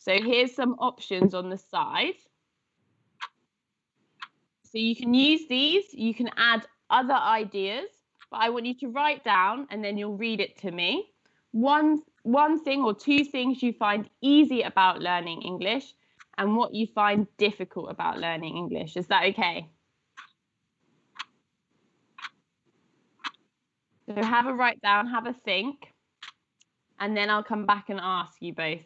So here's some options on the side. So you can use these, you can add other ideas, but I want you to write down and then you'll read it to me. One thing or two things you find easy about learning English and what you find difficult about learning English. Is that okay? So have a write down, have a think, and then I'll come back and ask you both.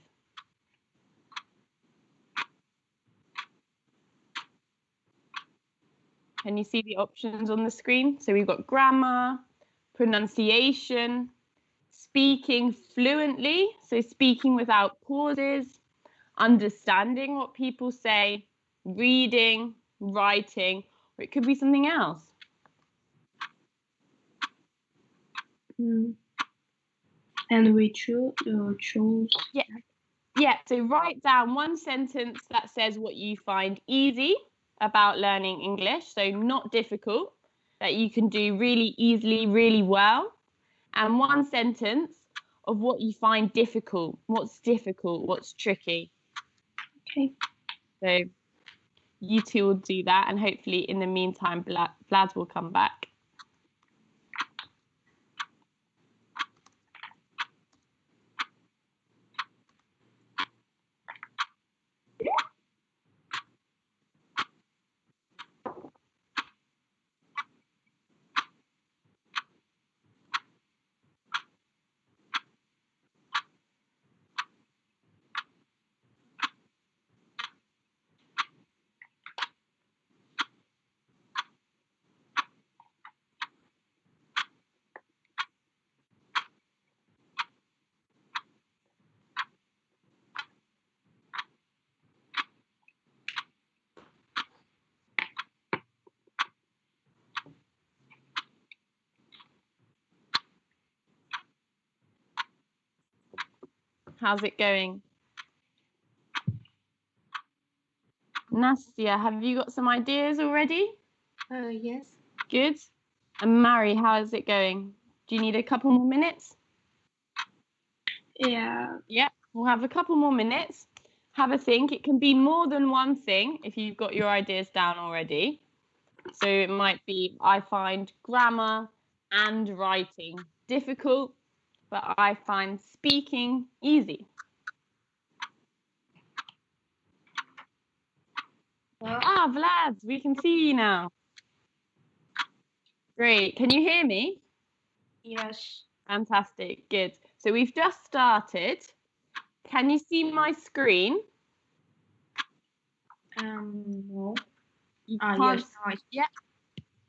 Can you see the options on the screen? So we've got grammar, pronunciation, speaking fluently, so speaking without pauses, understanding what people say, reading, writing, or it could be something else. And we choose. Yeah, so write down one sentence that says what you find easy about learning English, so not difficult, that you can do really easily, really well, and one sentence of what you find difficult, what's tricky. Okay. So you two will do that, and hopefully in the meantime, Vlad will come back. How's it going? Nastia, have you got some ideas already? Yes. Good. And Mary, how is it going? Do you need a couple more minutes? Yeah. Yeah, we'll have a couple more minutes. Have a think. It can be more than one thing if you've got your ideas down already. So it might be, I find grammar and writing difficult, but I find speaking easy. Vlad, we can see you now. Great. Can you hear me? Yes. Fantastic. Good. So we've just started. Can you see my screen? No. You Yes. Yeah.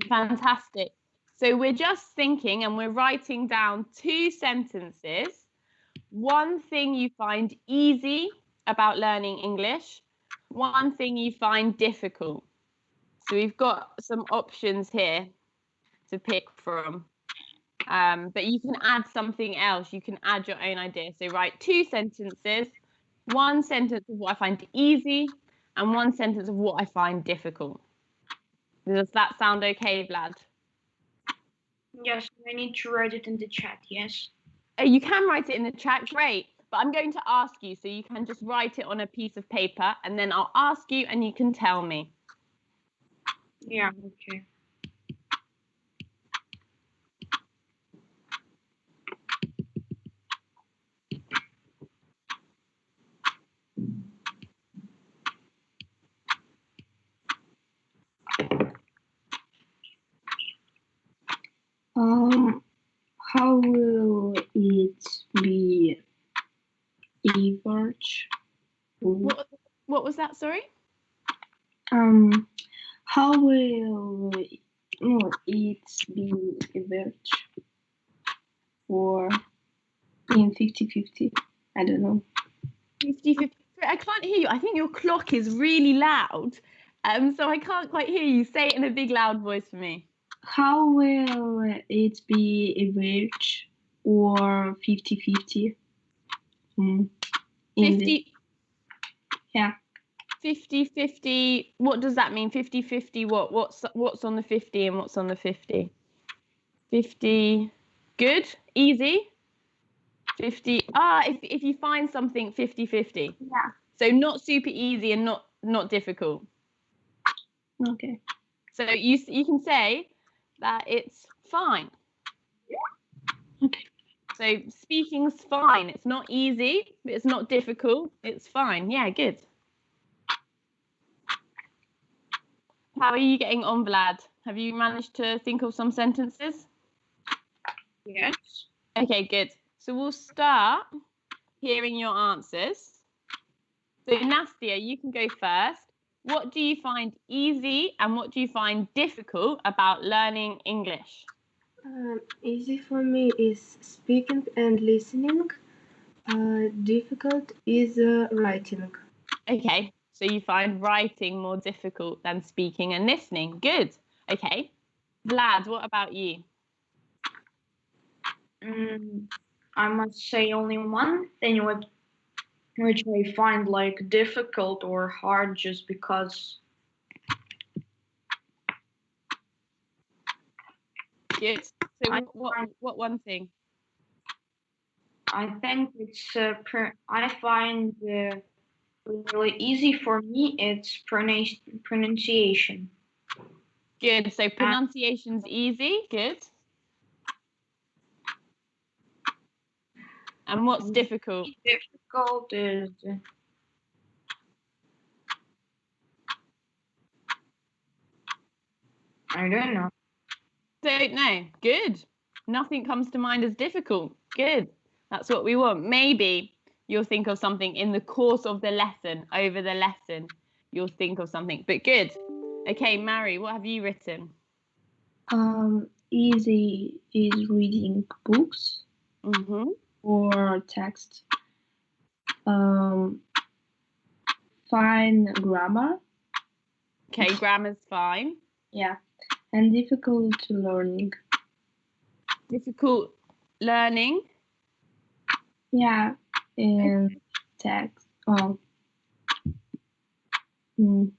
Fantastic. So we're just thinking and we're writing down two sentences. One thing you find easy about learning English, one thing you find difficult. So we've got some options here to pick from. But you can add something else. You can add your own idea. So write two sentences, one sentence of what I find easy and one sentence of what I find difficult. Does that sound okay, Vlad? Yes, I need to write it in the chat, yes. You can write it in the chat, great. But I'm going to ask you, so you can just write it on a piece of paper, and then I'll ask you and you can tell me. Yeah, okay. How will it be a verb? What was that, sorry? How will it be a verb or in 50-50? I don't know. 50-50. I can't hear you. I think your clock is really loud. So I can't quite hear you. Say it in a big loud voice for me. How will it be a verb or 50-50? 50. Yeah. 50-50. What does that mean? 50-50 what? What's on the 50 and what's on the 50? 50. Good. Easy. 50. If you find something 50-50. Yeah. So not super easy and not difficult. Okay. So you can say that it's fine. Okay. So speaking's fine. It's not easy, but it's not difficult. It's fine. Yeah, good. How are you getting on, Vlad? Have you managed to think of some sentences? Yes. Okay, good. So we'll start hearing your answers. So Nastia, you can go first. What do you find easy and what do you find difficult about learning English? Easy for me is speaking and listening. Difficult is writing. Okay, so you find writing more difficult than speaking and listening. Good. Okay. Vlad, what about you? I must say only one thing which I find like difficult or hard just because Good. So what one thing? I think it's I find really easy for me. It's pronunciation. Good. So pronunciation's easy. Good. And what's difficult? Difficult is I don't know. Don't know. Good. Nothing comes to mind as difficult. Good. That's what we want. Maybe you'll think of something in the course of the lesson, over the lesson. You'll think of something. But good. Okay, Mary, what have you written? Easy is reading books or text. Fine grammar. Okay, grammar's fine. Yeah. And difficult learning. Difficult learning. Yeah. And text. In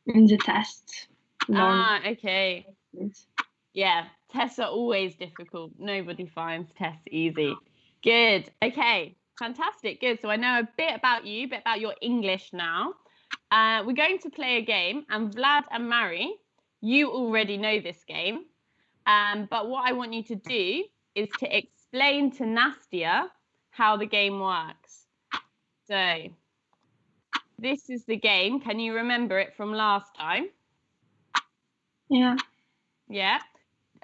the test. Okay. Yeah, tests are always difficult. Nobody finds tests easy. Good. Okay, fantastic. Good. So I know a bit about you, a bit about your English now. We're going to play a game, and Vlad and Mary, you already know this game. But what I want you to do is to explain to Nastia how the game works. So this is the game. Can you remember it from last time? Yeah. Yeah.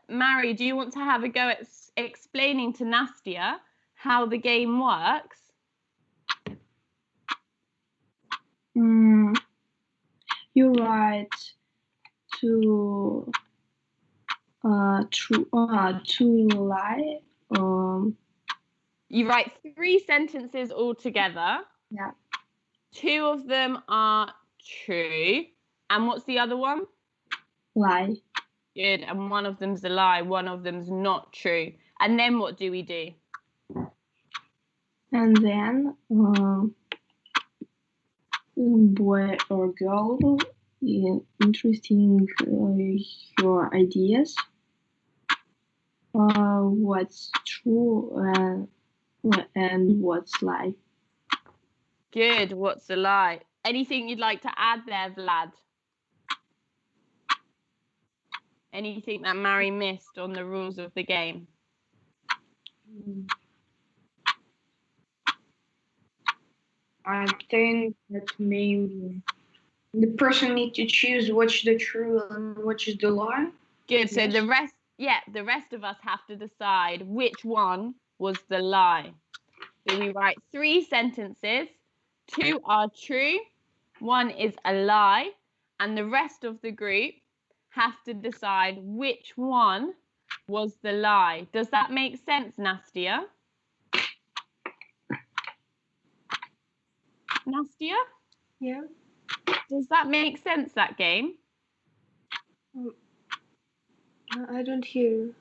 Mary, do you want to have a go at explaining to Nastia how the game works? You write to lie. You write 3 sentences all together. Yeah. 2 of them are true. And what's the other one? Lie. Good. And one of them's a lie. One of them's not true. And then what do we do? And then boy or girl interesting your ideas. What's true and what's lie. Good. What's a lie? Anything you'd like to add there, Vlad? Anything that Mary missed on the rules of the game? I think that maybe the person needs to choose which the true and which is the lie. Good. So the rest of us have to decide which one was the lie. So we write 3 sentences. 2 are true, 1 is a lie, and the rest of the group have to decide which one was the lie. Does that make sense, Nastia? Nastia? Yeah. Does that make sense, that game? I don't hear you.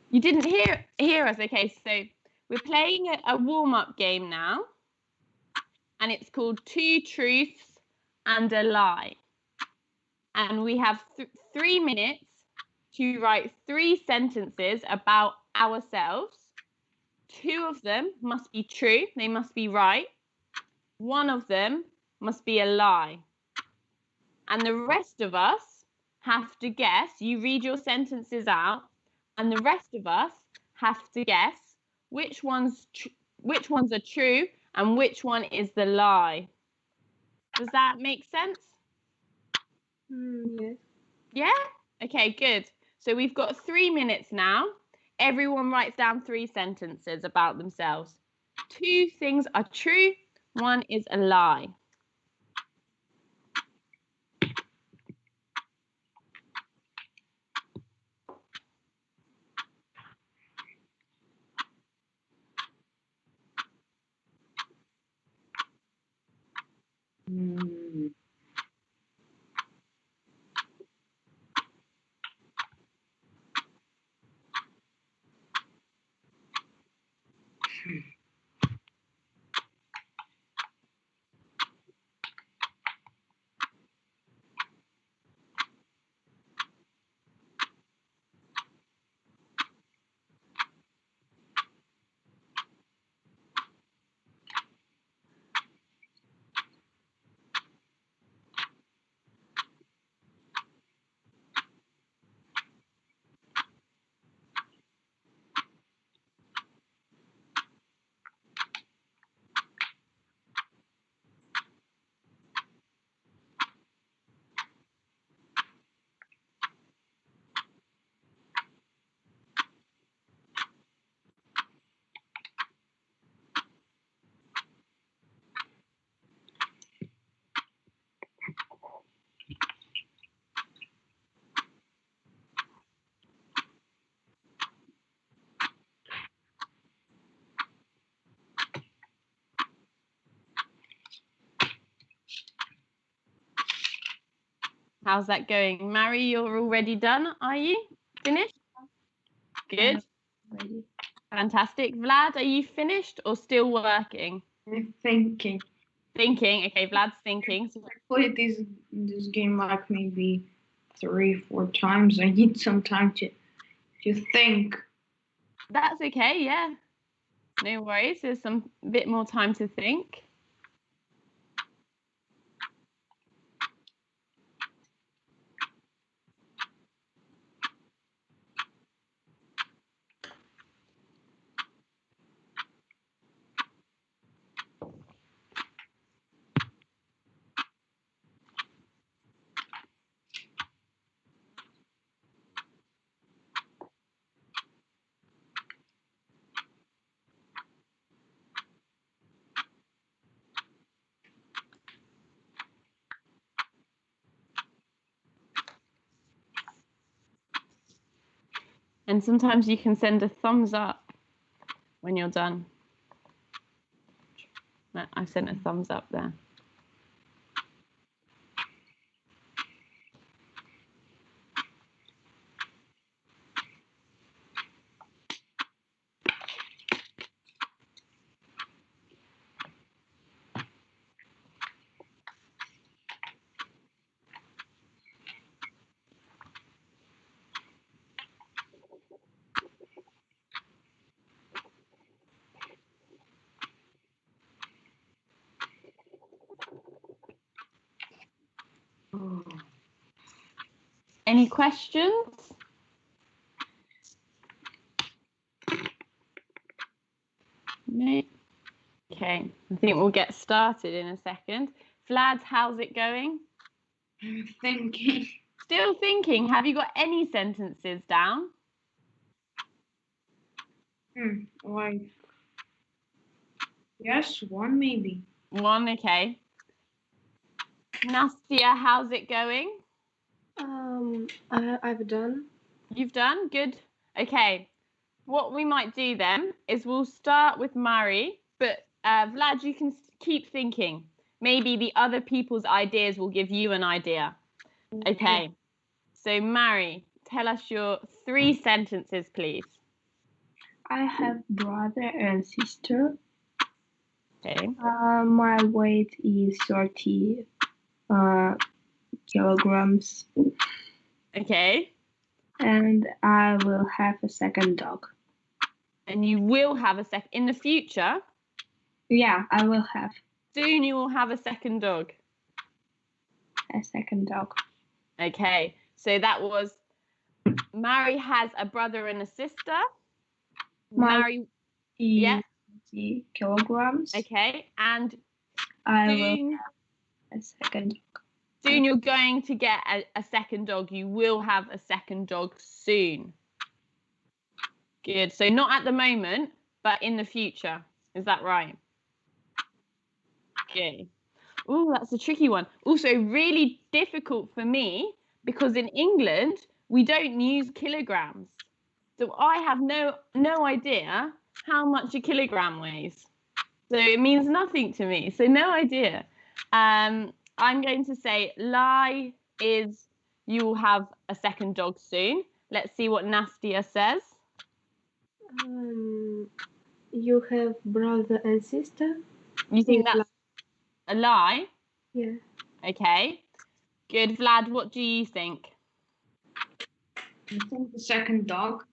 You didn't hear us? Okay, so we're playing a warm-up game now, and it's called 2 truths and a lie. And we have 3 minutes to write 3 sentences about ourselves. 2 of them must be true, they must be right. 1 of them must be a lie. And the rest of us have to guess. You read your sentences out, and the rest of us have to guess which ones are true and which one is the lie. Does that make sense? Yes. Yeah? Okay, good. So we've got 3 minutes now. Everyone writes down 3 sentences about themselves. 2 things are true, 1 is a lie. How's that going? Mary, you're already done, are you? Finished? Good. Ready. Fantastic. Vlad, are you finished or still working? I'm thinking. Thinking. Okay, Vlad's thinking. I played this game like maybe 3-4 times. I need some time to think. That's okay, yeah. No worries. There's some bit more time to think. And sometimes you can send a thumbs up when you're done. I sent a thumbs up there. Any questions? No. Okay, I think we'll get started in a second. Vlad, how's it going? I'm thinking. Still thinking. Have you got any sentences down? Like, yes, 1 maybe. 1, okay. Nastia, how's it going? I've done. You've done? Good. Okay. What we might do then is we'll start with Mari, but Vlad, you can keep thinking. Maybe the other people's ideas will give you an idea. Okay. So Mari, tell us your 3 sentences, please. I have brother and sister. Okay. My weight is 30 kilograms. Okay. And I will have a second dog. And you will have a second in the future? Yeah, I will have. Soon you will have a second dog. A second dog. Okay, so that was Mary has a brother and a sister. Mary, yeah. 20 kilograms. Okay, and I will soon, have a second dog. soon you're going to get a second dog. You will have a second dog soon. Good. So not at the moment, but in the future. Is that right? Good. Oh, that's a tricky one. Also, really difficult for me because in England we don't use kilograms, so I have no idea how much a kilogram weighs. So it means nothing to me. So no idea. I'm going to say lie is you will have a second dog soon. Let's see what Nastia says. You have brother and sister. You think that's a lie? Yeah. Okay. Good. Vlad, what do you think? I think the second dog.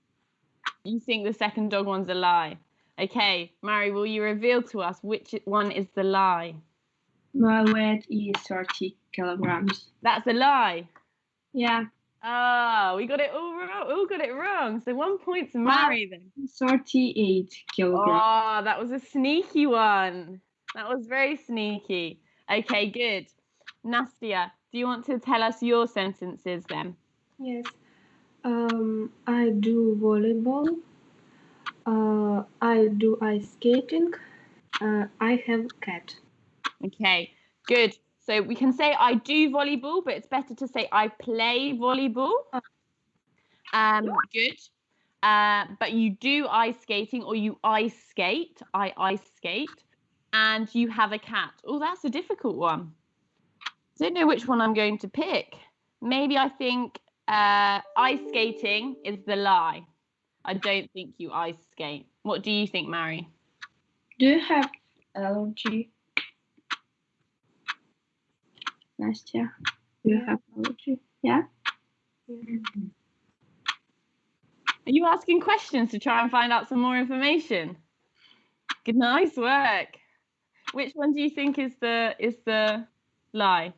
You think the second dog one's a lie? Okay, Mary, will you reveal to us which one is the lie? My weight is 30 kilograms. That's a lie. Yeah. Oh, we got it all wrong. All got it wrong. So 1 point to Mary then. 38 kilograms. Oh, that was a sneaky one. That was very sneaky. Okay, good. Nastia, do you want to tell us your sentences then? Yes. I do volleyball. I do ice skating. I have a cat. Okay, good. So we can say I do volleyball, but it's better to say I play volleyball. Good. But you do ice skating or you ice skate. I ice skate. And you have a cat. Oh, that's a difficult one. I don't know which one I'm going to pick. Maybe I think ice skating is the lie. I don't think you ice skate. What do you think, Mary? Do you have allergy? Nastia, do you have allergy? Yeah? Are you asking questions to try and find out some more information? Good, nice work. Which one do you think is the lie?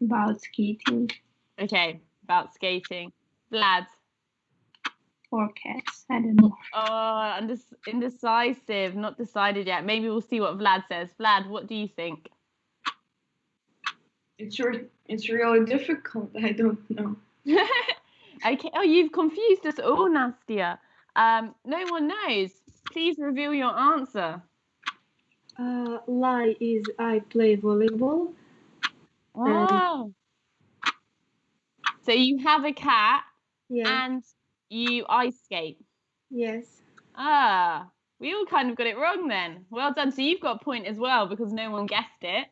About skating. Okay, about skating. Vlad. Or cats. I don't know. Oh, indecisive, not decided yet. Maybe we'll see what Vlad says. Vlad, what do you think? It's really difficult. I don't know. Okay. Oh, you've confused us all, Nastia. No one knows. Please reveal your answer. Lie is I play volleyball. Oh. So you have a cat Yeah. and you ice skate. Yes. Ah, we all kind of got it wrong then. Well done. So you've got a point as well because no one guessed it.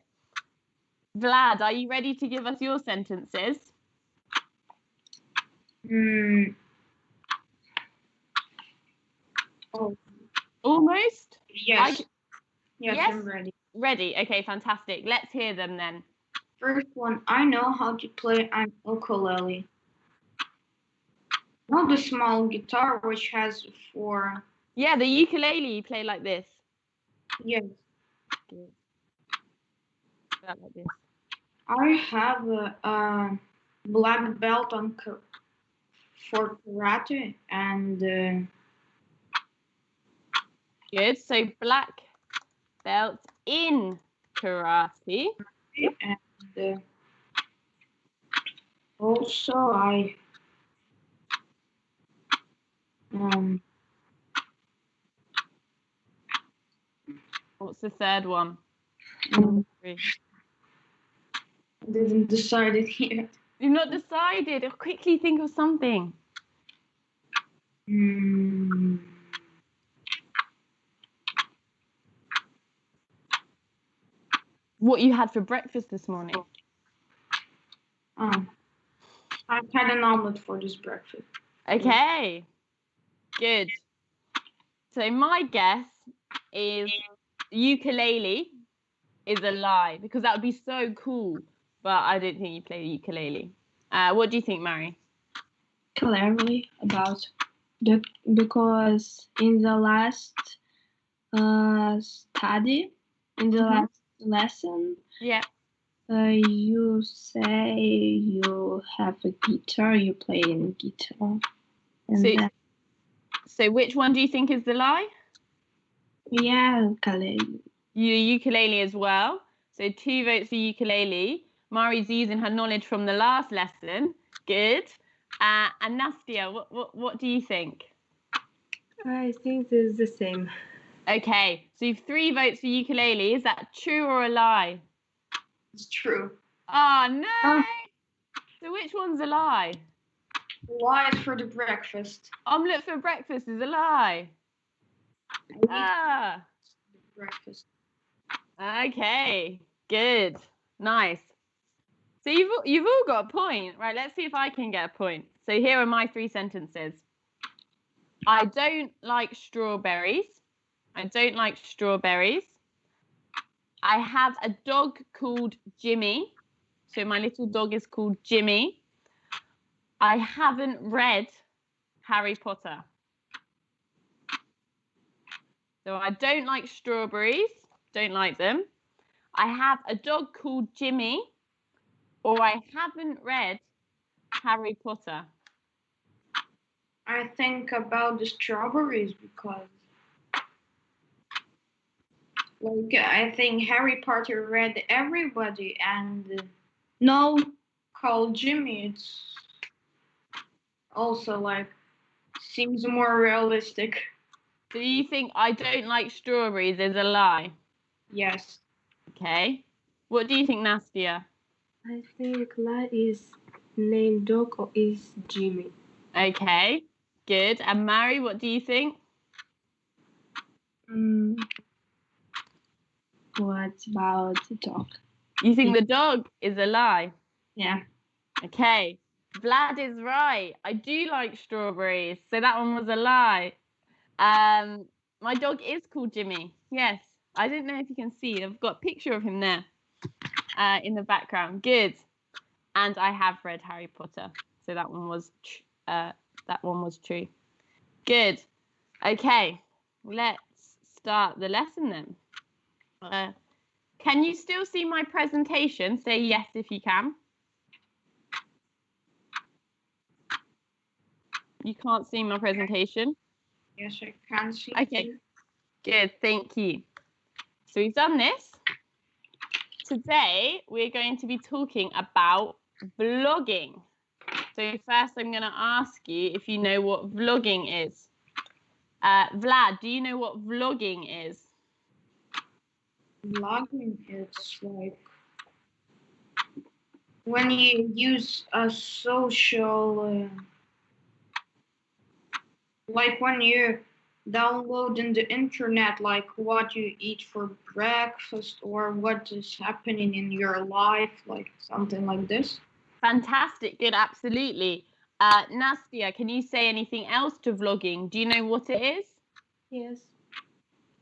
Vlad, are you ready to give us your sentences? Oh. Almost? Yes. Yes, I'm ready. Ready. Okay, fantastic. Let's hear them then. First one, I know how to play an ukulele. Not the small guitar which has 4. Yeah, the ukulele you play like this. Yes. Good. Like this. I have a black belt for karate and good. So black belt in karate. And also I What's the third one? I didn't decide it yet. You've not decided. Quickly think of something. What you had for breakfast this morning? I had an omelet for this breakfast. Okay, good. So my guess is ukulele is a lie because that would be so cool, but I don't think you play the ukulele. What do you think, Mary? Clearly about because in the last study In the Mhm. last lesson, Yeah. you say you have a guitar, you play in guitar. And So- then, So which one do you think is the lie? yeah, ukulele. Ukulele as well. So 2 votes for ukulele. Mari's using her knowledge from the last lesson. Good. And Nastia, what do you think? I think it's the same. Okay, so you've 3 votes for ukulele. Is that true or a lie? It's true. Oh, no. Oh. So which one's a lie? Why is for the breakfast? Omelette for breakfast is a lie. I need Ah, breakfast. okay, good, nice. So you've all got a point, right? Let's see if I can get a point. So here are my 3 sentences. I don't like strawberries. I don't like strawberries. I have a dog called Jimmy. So my little dog is called Jimmy. I haven't read Harry Potter. So I don't like strawberries. Don't like them. I have a dog called Jimmy. Or I haven't read Harry Potter. I think about the strawberries because, like, I think Harry Potter read everybody and No, called Jimmy. It's also like seems more realistic. Do you think I don't like strawberries is a lie? Yes. Okay. What do you think, Nastia? I think lie is named dog or is Jimmy. Okay. Good. And Mary, what do you think? what about the dog? You think the dog is a lie? Yeah. Okay. Vlad is right. I do like strawberries. So that one was a lie. My dog is called Jimmy. Yes. I don't know if you can see. I've got a picture of him there in the background. Good. And I have read Harry Potter. So that one was true. Good. Okay. Let's start the lesson then. Can you still see my presentation? Say yes if you can. You can't see my presentation? Yes, I can see. Okay. Good. Thank you. So we've done this. Today, we're going to be talking about vlogging. So first, I'm going to ask you if you know what vlogging is. Vlad, do you know what vlogging is? Vlogging, it's like when you use a social, like when you download in the internet, like what you eat for breakfast or what is happening in your life, like something like this. Fantastic. Good. Absolutely. Nastia, can you say anything else to vlogging? Do you know what it is? Yes.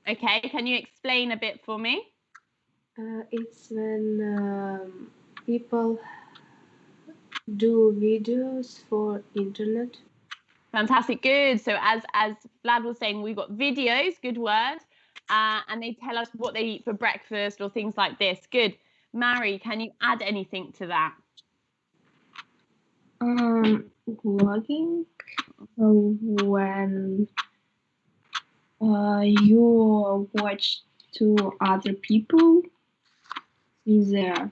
Okay. Can you explain a bit for me? It's when people do videos for internet. Fantastic. Good. So as Vlad was saying, we've got videos, good word, and they tell us what they eat for breakfast or things like this. Good. Mary, can you add anything to that? Vlogging when you watch two other people in there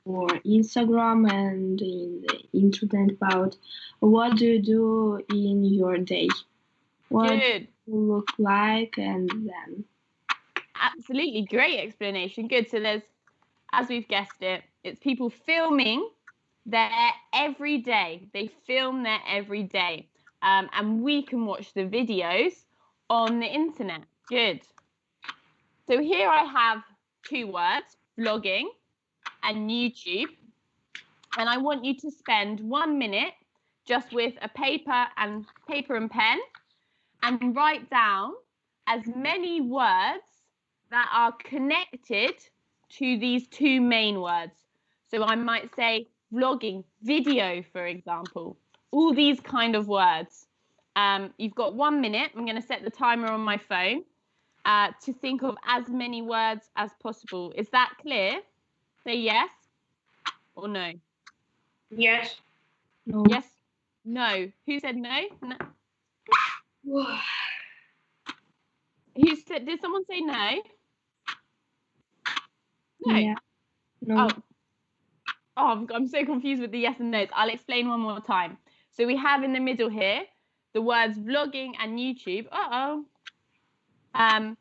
or Instagram and in the internet about what do you do in your day, what Good. you look like, and then Absolutely. Great explanation. Good. So there's, as we've guessed it, it's people filming their everyday. They film their everyday. And we can watch the videos on the internet. Good. So here I have 2 words, vlogging and YouTube. And I want you to spend 1 minute just with a paper and pen and write down as many words that are connected to these 2 main words. So I might say vlogging, video, for example, all these kind of words. You've got 1 minute. I'm going to set the timer on my phone. to think of as many words as possible. Is that clear? Say yes or no. Yes. No. Yes. No. Who said no? No. Who said? Did someone say no? No. Yeah. No. I'm so confused with the yes and no's. I'll explain one more time. So we have in the middle here the words vlogging and YouTube. And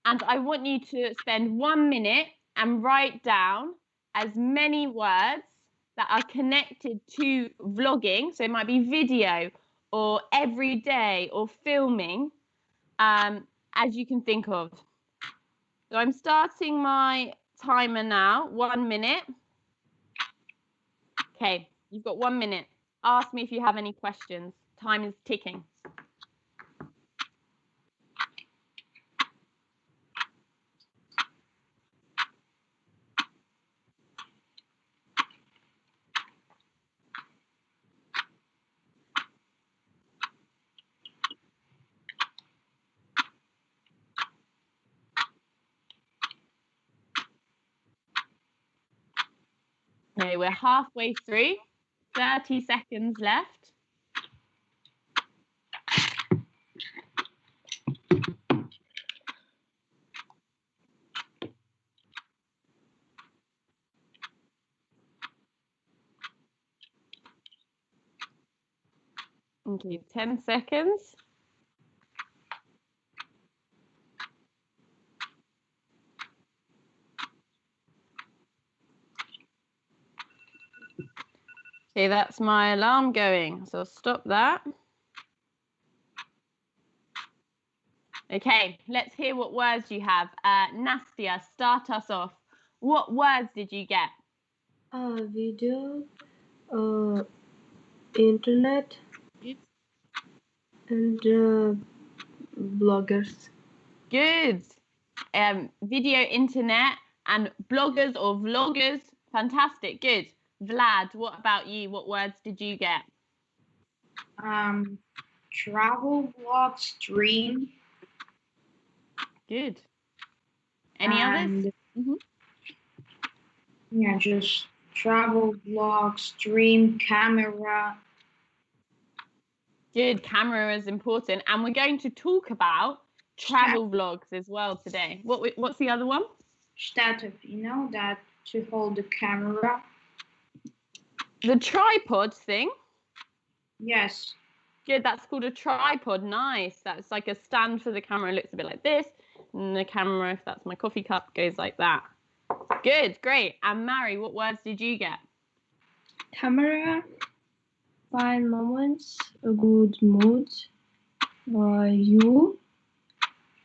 I want you to spend 1 minute and write down as many words that are connected to vlogging. So it might be video or everyday or filming, as you can think of. So I'm starting my timer now. 1 minute. Okay, you've got 1 minute. Ask me if you have any questions. Time is ticking. Okay, we're halfway through. 30 seconds left. Okay, 10 seconds. Okay, that's my alarm going, so I'll stop that. Okay, let's hear what words you have. Nastia, start us off. What words did you get? Video, internet, and bloggers. Good. Video, internet, and bloggers or vloggers. Fantastic. Good. Vlad, what about you? What words did you get? Travel, vlog, stream. Good. Any others? Yeah, just travel, vlog, stream, camera. Good. Camera is important. And we're going to talk about travel vlogs as well today. What's the other one? Stative, you know, that to hold the camera. The tripod thing? Yes. Good, that's called a tripod. Nice. That's like a stand for the camera. It looks a bit like this. And the camera, if that's my coffee cup, goes like that. Good, great. And Mary, what words did you get? Camera, fine moments, a good mood. You.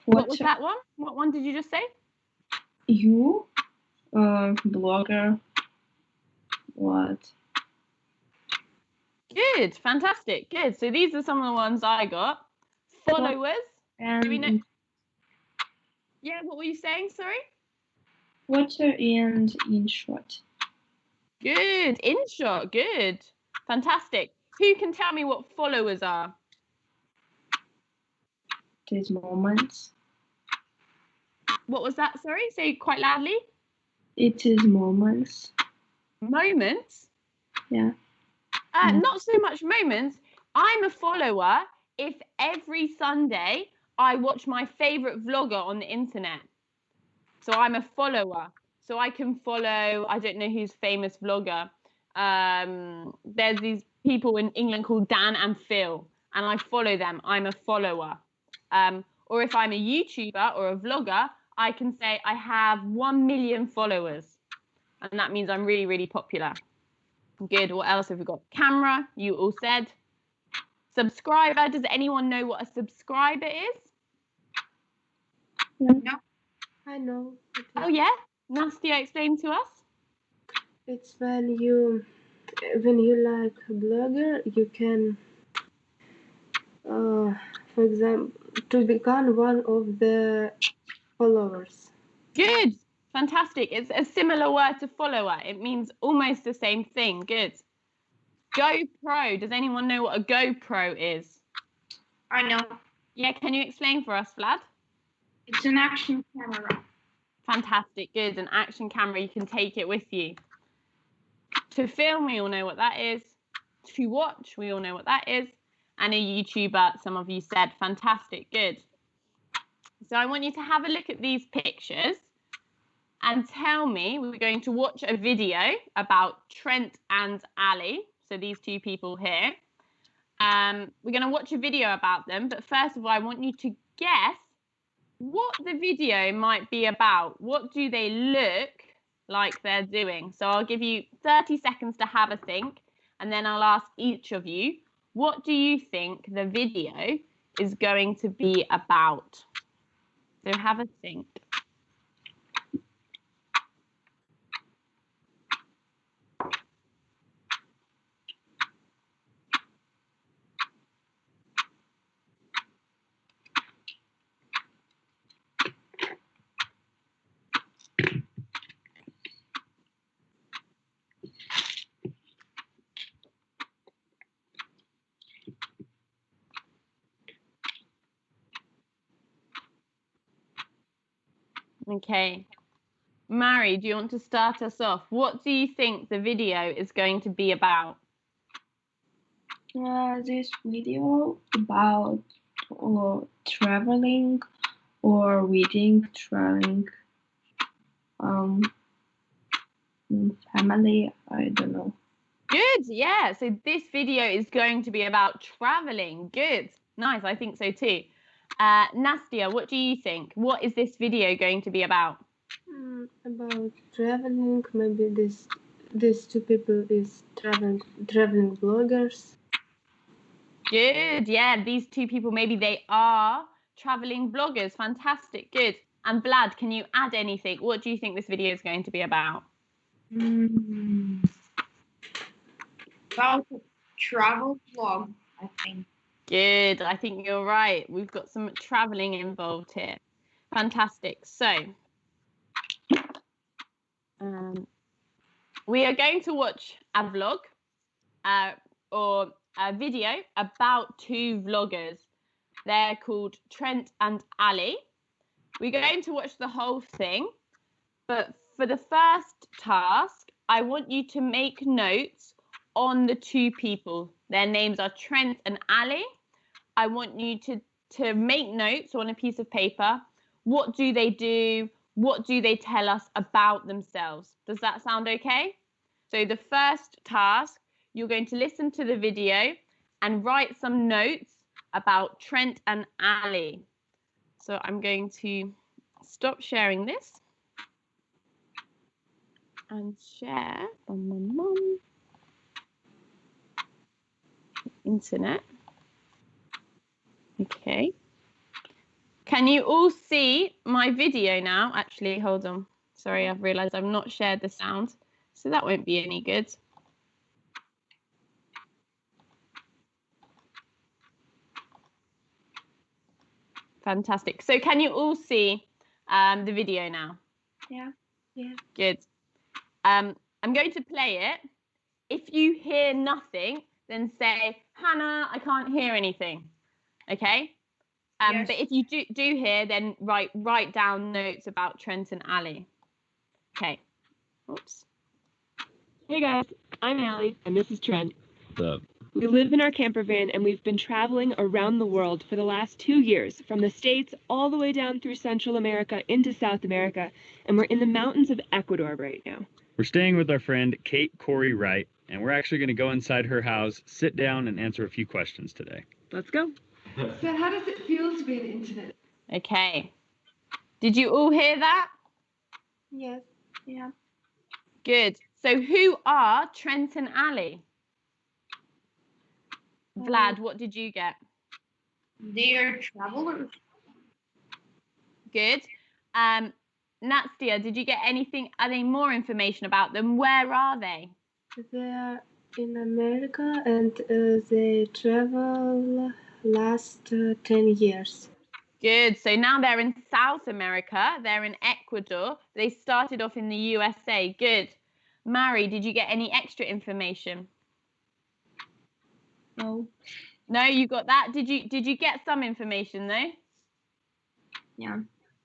What was that one? What one did you just say? You. Blogger. What? Good, fantastic. Good. So these are some of the ones I got. Followers. And Do we know? Yeah, what were you saying? Sorry? Water and in short. Good. In short. Good. Fantastic. Who can tell me what followers are? These moments. What was that? Sorry, say quite loudly. It is moments. Moments? Yeah. Not so much moments. I'm a follower if every Sunday I watch my favorite vlogger on the internet. So I'm a follower. So I can follow, I don't know who's famous vlogger. There's these people in England called Dan and Phil, and I follow them. I'm a follower. Or if I'm a YouTuber or a vlogger, I can say I have 1 million followers. And that means I'm really, really popular. Good. What else have we got? Camera, you all said. Subscriber. Does anyone know what a subscriber is? No. I know. Oh, yeah? Nastia, explain to us. It's when you like a blogger, you can, for example, to become one of the followers. Good. Fantastic. It's a similar word to follower. It means almost the same thing. Good. GoPro. Does anyone know what a GoPro is? I know. Yeah, can you explain for us, Vlad? It's an action camera. Fantastic, good. An action camera, you can take it with you. To film, we all know what that is. To watch, we all know what that is. And a YouTuber, some of you said. Fantastic, good. So I want you to have a look at these pictures and tell me, we're going to watch a video about Trent and Ali. So these two people here. We're going to watch a video about them. But first of all, I want you to guess what the video might be about. What do they look like they're doing? So I'll give you 30 seconds to have a think. And then I'll ask each of you, what do you think the video is going to be about? So have a think. Okay. Mary, do you want to start us off? What do you think the video is going to be about? This video about traveling or reading, traveling, family, I don't know. Good, yeah. So this video is going to be about traveling. Good, nice. I think so too. Nastia, what do you think? What is this video going to be about? About traveling. Maybe these two people is traveling bloggers. Good, yeah. These two people, maybe they are traveling bloggers. Fantastic, good. And Vlad, can you add anything? What do you think this video is going to be about? About a travel vlog, I think. Good, I think you're right. We've got some traveling involved here. Fantastic. So, we are going to watch a vlog or a video about two vloggers. They're called Trent and Ali. We're going to watch the whole thing, but for the first task, I want you to make notes on the two people. Their names are Trent and Ali. I want you to make notes on a piece of paper. What do they do? What do they tell us about themselves? Does that sound okay? So the first task, you're going to listen to the video and write some notes about Trent and Ali. So I'm going to stop sharing this and share on my mum internet. Okay. Can you all see my video now? Actually, hold on. Sorry, I've realized I've not shared the sound, so that won't be any good. Fantastic. So can you all see the video now? Yeah. Yeah. Good. I'm going to play it. If you hear nothing, then say, Hannah, I can't hear anything. Okay? Yes. But if you do hear, then write down notes about Trent and Ali. Okay. Oops. Hey guys, I'm Allie, and this is Trent. What's up? We live in our camper van, and we've been traveling around the world for the last 2 years, from the States all the way down through Central America into South America, and we're in the mountains of Ecuador right now. We're staying with our friend Kate Corey Wright, and we're actually going to go inside her house, sit down, and answer a few questions today. Let's go. So how does it feel to be on the internet? Okay. Did you all hear that? Yes. Yeah. Good. So who are Trent and Ali? Vlad, what did you get? They are travelers. Good. Nastia, did you get any more information about them? Where are they? They are in America and they travel last 10 years. Good. So now they're in South America. They're in Ecuador. They started off in the USA. Good. Mary, did you get any extra information? No. No, you got that. Did you get some information though? Yeah.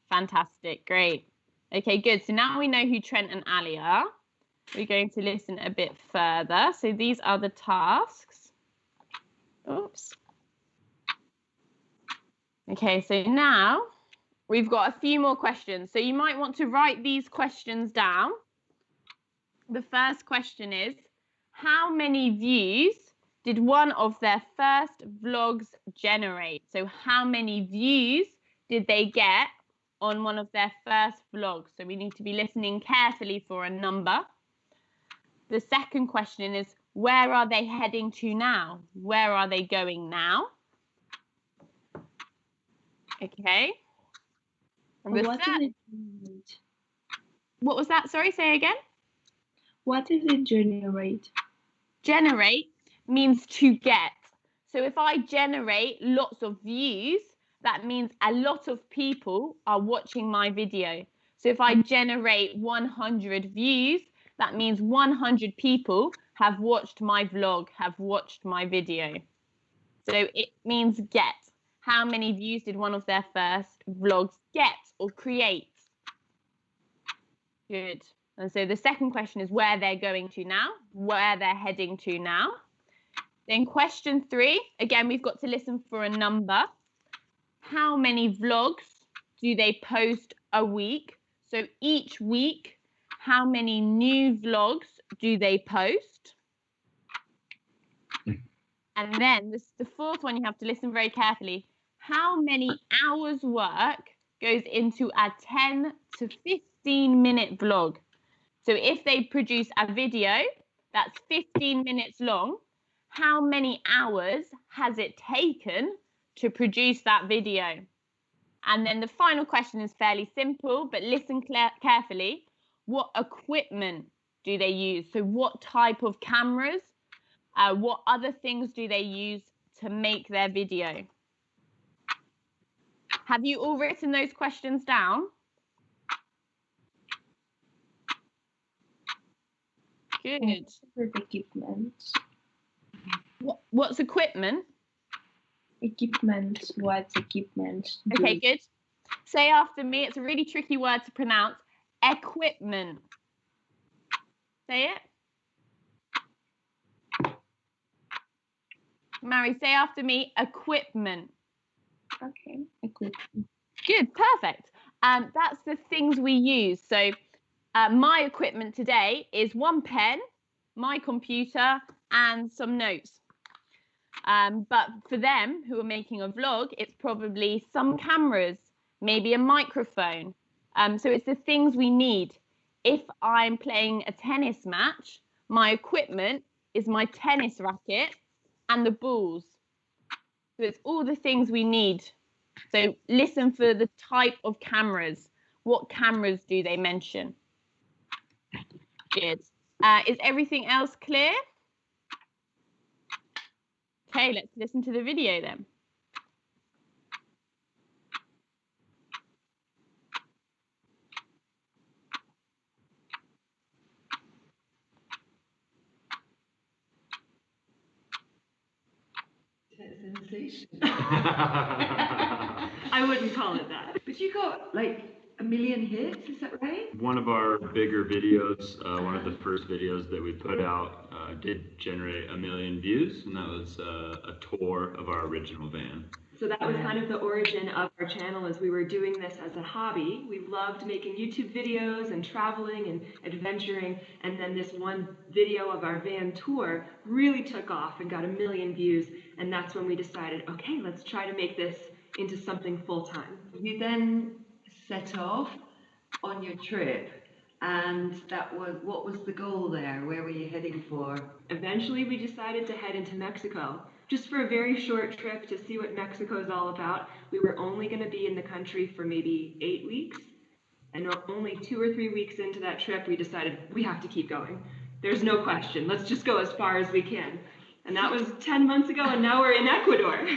Fantastic, great. Okay, good. So now we know who Trent and Ali are. We're going to listen a bit further. So these are the tasks. Oops. Okay, so now we've got a few more questions. So you might want to write these questions down. The first question is, how many views did one of their first vlogs generate? So how many views did they get on one of their first vlogs? So we need to be listening carefully for a number. The second question is, where are they heading to now? Where are they going now? Okay. And What does it generate? What was that? Sorry, say again. What does it generate? Generate means to get. So if I generate lots of views, that means a lot of people are watching my video. So if I generate 100 views, that means 100 people have watched my vlog, have watched my video. So it means get. How many views did one of their first vlogs get or create? Good. And so the second question is where they're going to now, where they're heading to now. Then question 3, again, we've got to listen for a number. How many vlogs do they post a week? So each week, how many new vlogs do they post? And then the fourth one, you have to listen very carefully. How many hours work goes into a 10 to 15-minute vlog? So if they produce a video that's 15 minutes long, how many hours has it taken to produce that video? And then the final question is fairly simple, but listen carefully. What equipment do they use? So what type of cameras? What other things do they use to make their video? Have you all written those questions down? Good. With equipment. What's equipment? Equipment. What's equipment? Okay, good. Say after me. It's a really tricky word to pronounce. Equipment. Say it. Mary, say after me. Equipment. Okay, equipment. Good, perfect. That's the things we use. So my equipment today is one pen, my computer, and some notes. But for them who are making a vlog, it's probably some cameras, maybe a microphone. So it's the things we need. If I'm playing a tennis match, my equipment is my tennis racket and the balls. So it's all the things we need. So listen for the type of cameras. What cameras do they mention? Good. Is everything else clear? Okay, let's listen to the video then. Sensation. I wouldn't call it that. But you got like 1 million hits, is that right? One of our bigger videos, one of the first videos that we put out, did generate 1 million views, and that was a tour of our original van. So that was kind of the origin of our channel, as we were doing this as a hobby. We loved making YouTube videos and traveling and adventuring, and then this one video of our van tour really took off and got 1 million views, and that's when we decided, okay, let's try to make this into something full-time. You then set off on your trip, and what was the goal there? Where were you heading for? Eventually, we decided to head into Mexico, just for a very short trip to see what Mexico is all about. We were only going to be in the country for maybe 8 weeks, and only 2 or 3 weeks into that trip, we decided we have to keep going. There's no question. Let's just go as far as we can. And that was 10 months ago, and now we're in Ecuador.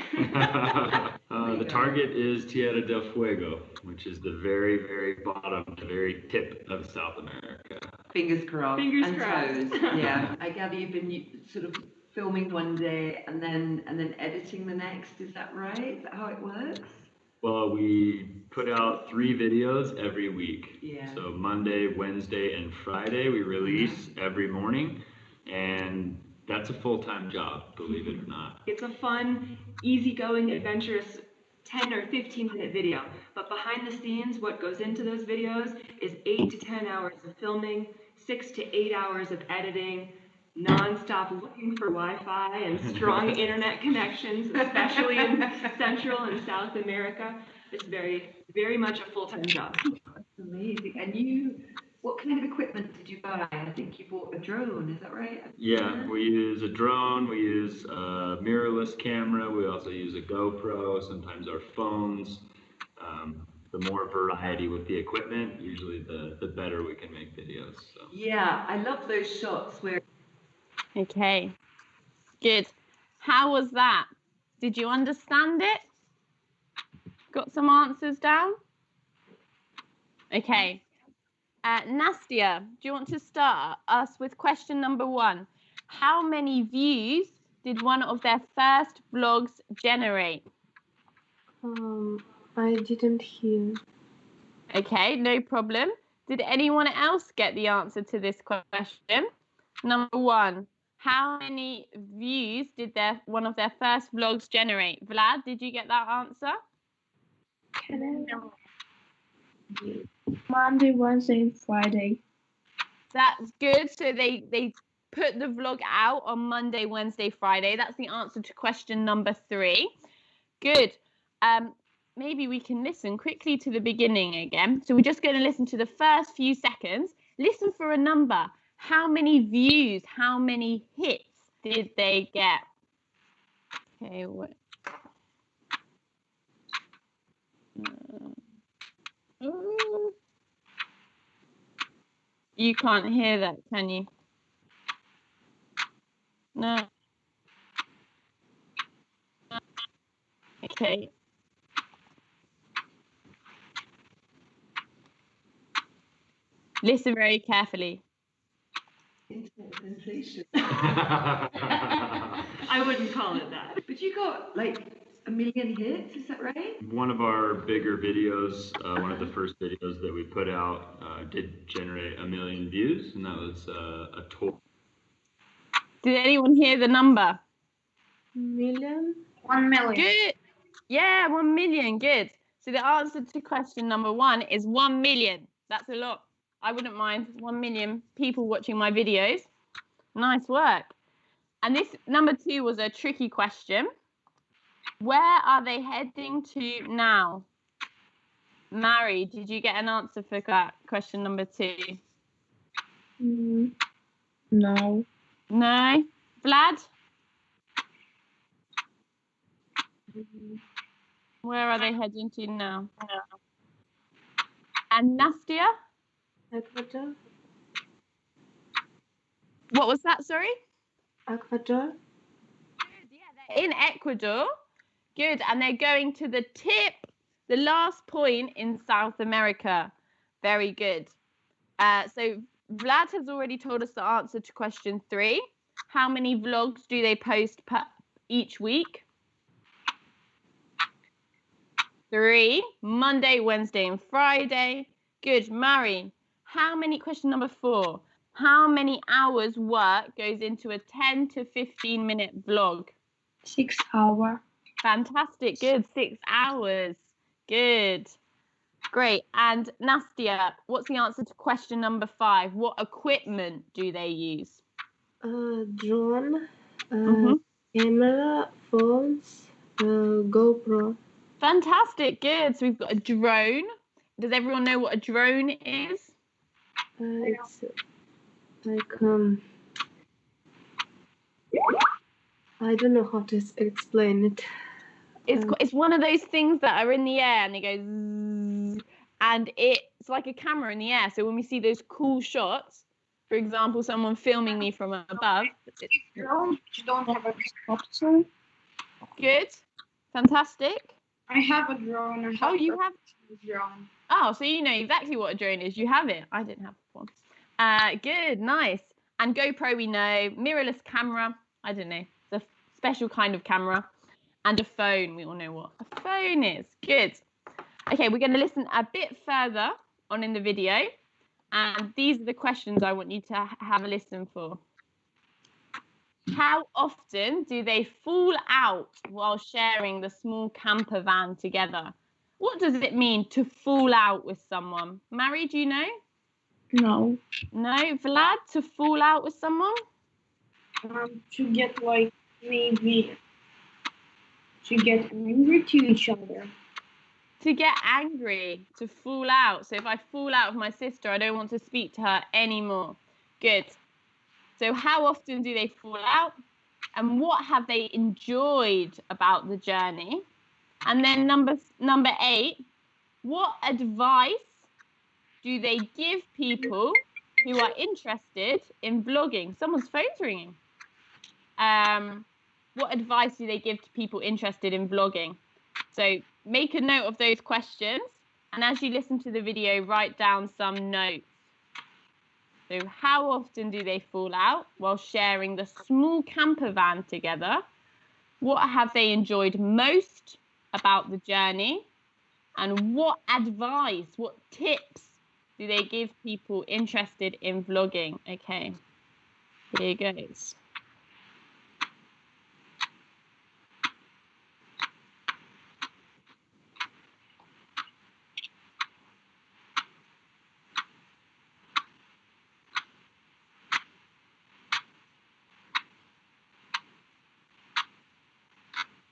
The target is Tierra del Fuego, which is the very, very bottom, the very tip of South America. Fingers crossed. Fingers crossed. Toes. Yeah. I gather you've been sort of filming one day and then editing the next. Is that right? Is that how it works? Well, we put out 3 videos every week. Yeah. So Monday, Wednesday, and Friday we release every morning, and that's a full-time job, believe it or not. It's a fun, easygoing, adventurous 10 or 15-minute video. But behind the scenes, what goes into those videos is 8 to 10 hours of filming, 6 to 8 hours of editing, non-stop looking for Wi-Fi and strong internet connections, especially in Central and South America. It's very, very much a full-time job. Amazing. And what kind of equipment did you buy? I think you bought a drone, is that right? Yeah, we use a drone, we use a mirrorless camera, we also use a GoPro, sometimes our phones. The more variety with the equipment, usually the better we can make videos. So. Yeah, I love those shots where... Okay, good. How was that? Did you understand it? Got some answers down? Okay. Nastia, do you want to start us with question number 1? How many views did one of their first vlogs generate? I didn't hear. Okay, no problem. Did anyone else get the answer to this question? Number 1, how many views did one of their first vlogs generate? Vlad, did you get that answer? Monday, Wednesday, and Friday. That's good. So they put the vlog out on Monday, Wednesday, Friday. That's the answer to question number 3. Good. Maybe we can listen quickly to the beginning again. So we're just going to listen to the first few seconds. Listen for a number. How many views, how many hits did they get? Okay, what? You can't hear that, can you? No. Okay. Listen very carefully. Internet sensation. I wouldn't call it that. But you got like 1 million hits, is that right? One of our bigger videos, one of the first videos that we put out, did generate 1 million views, and that was a tour. Did anyone hear the number? Million? 1 million. Good. Yeah, 1 million. Good. So the answer to question number 1 is 1 million. That's a lot. I wouldn't mind 1 million people watching my videos. Nice work. And this number 2 was a tricky question. Where are they heading to now? Mary, did you get an answer for that question number 2? No. No? Vlad? Where are they heading to now? And Nastia? Ecuador? What was that, sorry? Ecuador? Good, yeah, they're in Ecuador. Good, and they're going to the tip, the last point in South America. Very good. So Vlad has already told us the answer to question 3. How many vlogs do they post each week? 3, Monday, Wednesday, and Friday. Good, Mary. Question number 4. How many hours work goes into a 10 to 15 minute vlog? 6 hours. Fantastic, good, 6 hours. Good, great. And Nastia, what's the answer to question number 5? What equipment do they use? Drone, camera, phones, GoPro. Fantastic, good. So we've got a drone. Does everyone know what a drone is? It's like I don't know how to explain it. It's one of those things that are in the air and they go zzz, and it's like a camera in the air. So when we see those cool shots, for example, someone filming me from above. You don't have a Option. Good, fantastic. I have a drone. Oh, you have? a drone. Oh, so you know exactly what a drone is. You have it. I didn't have one. Good, nice. And GoPro, we know. Mirrorless camera, I don't know. It's a special kind of camera. And a phone, we all know what a phone is. Good. Okay, we're going to listen a bit further on in the video, and these are the questions I want you to have a listen for. How often do they fall out while sharing the small camper van together? What does it mean to fall out with someone? Mary, do you know? No. No? Vlad, to fall out with someone? To get like maybe to get angry to each other. To get angry, to fall out. So if I fall out with my sister, I don't want to speak to her anymore. Good. So how often do they fall out? And what have they enjoyed about the journey? And then number 8, what advice do they give people who are interested in vlogging? Someone's phone's ringing. What advice do they give to people interested in vlogging? So make a note of those questions, and as you listen to the video, write down some notes. So how often do they fall out while sharing the small camper van together? What have they enjoyed most about the journey? And what advice, what tips do they give people interested in vlogging? Okay, here goes.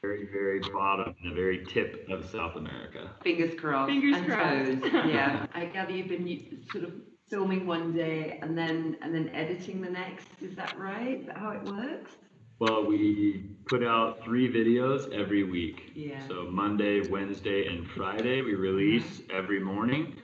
Very, very bottom and the very tip of South America. Fingers crossed. Fingers and crossed. toes. Yeah. I gather you've been sort of filming one day and then editing the next. Is that right? Is that how it works? Well, we put out 3 videos every week. Yeah. So Monday, Wednesday, and Friday we release every morning,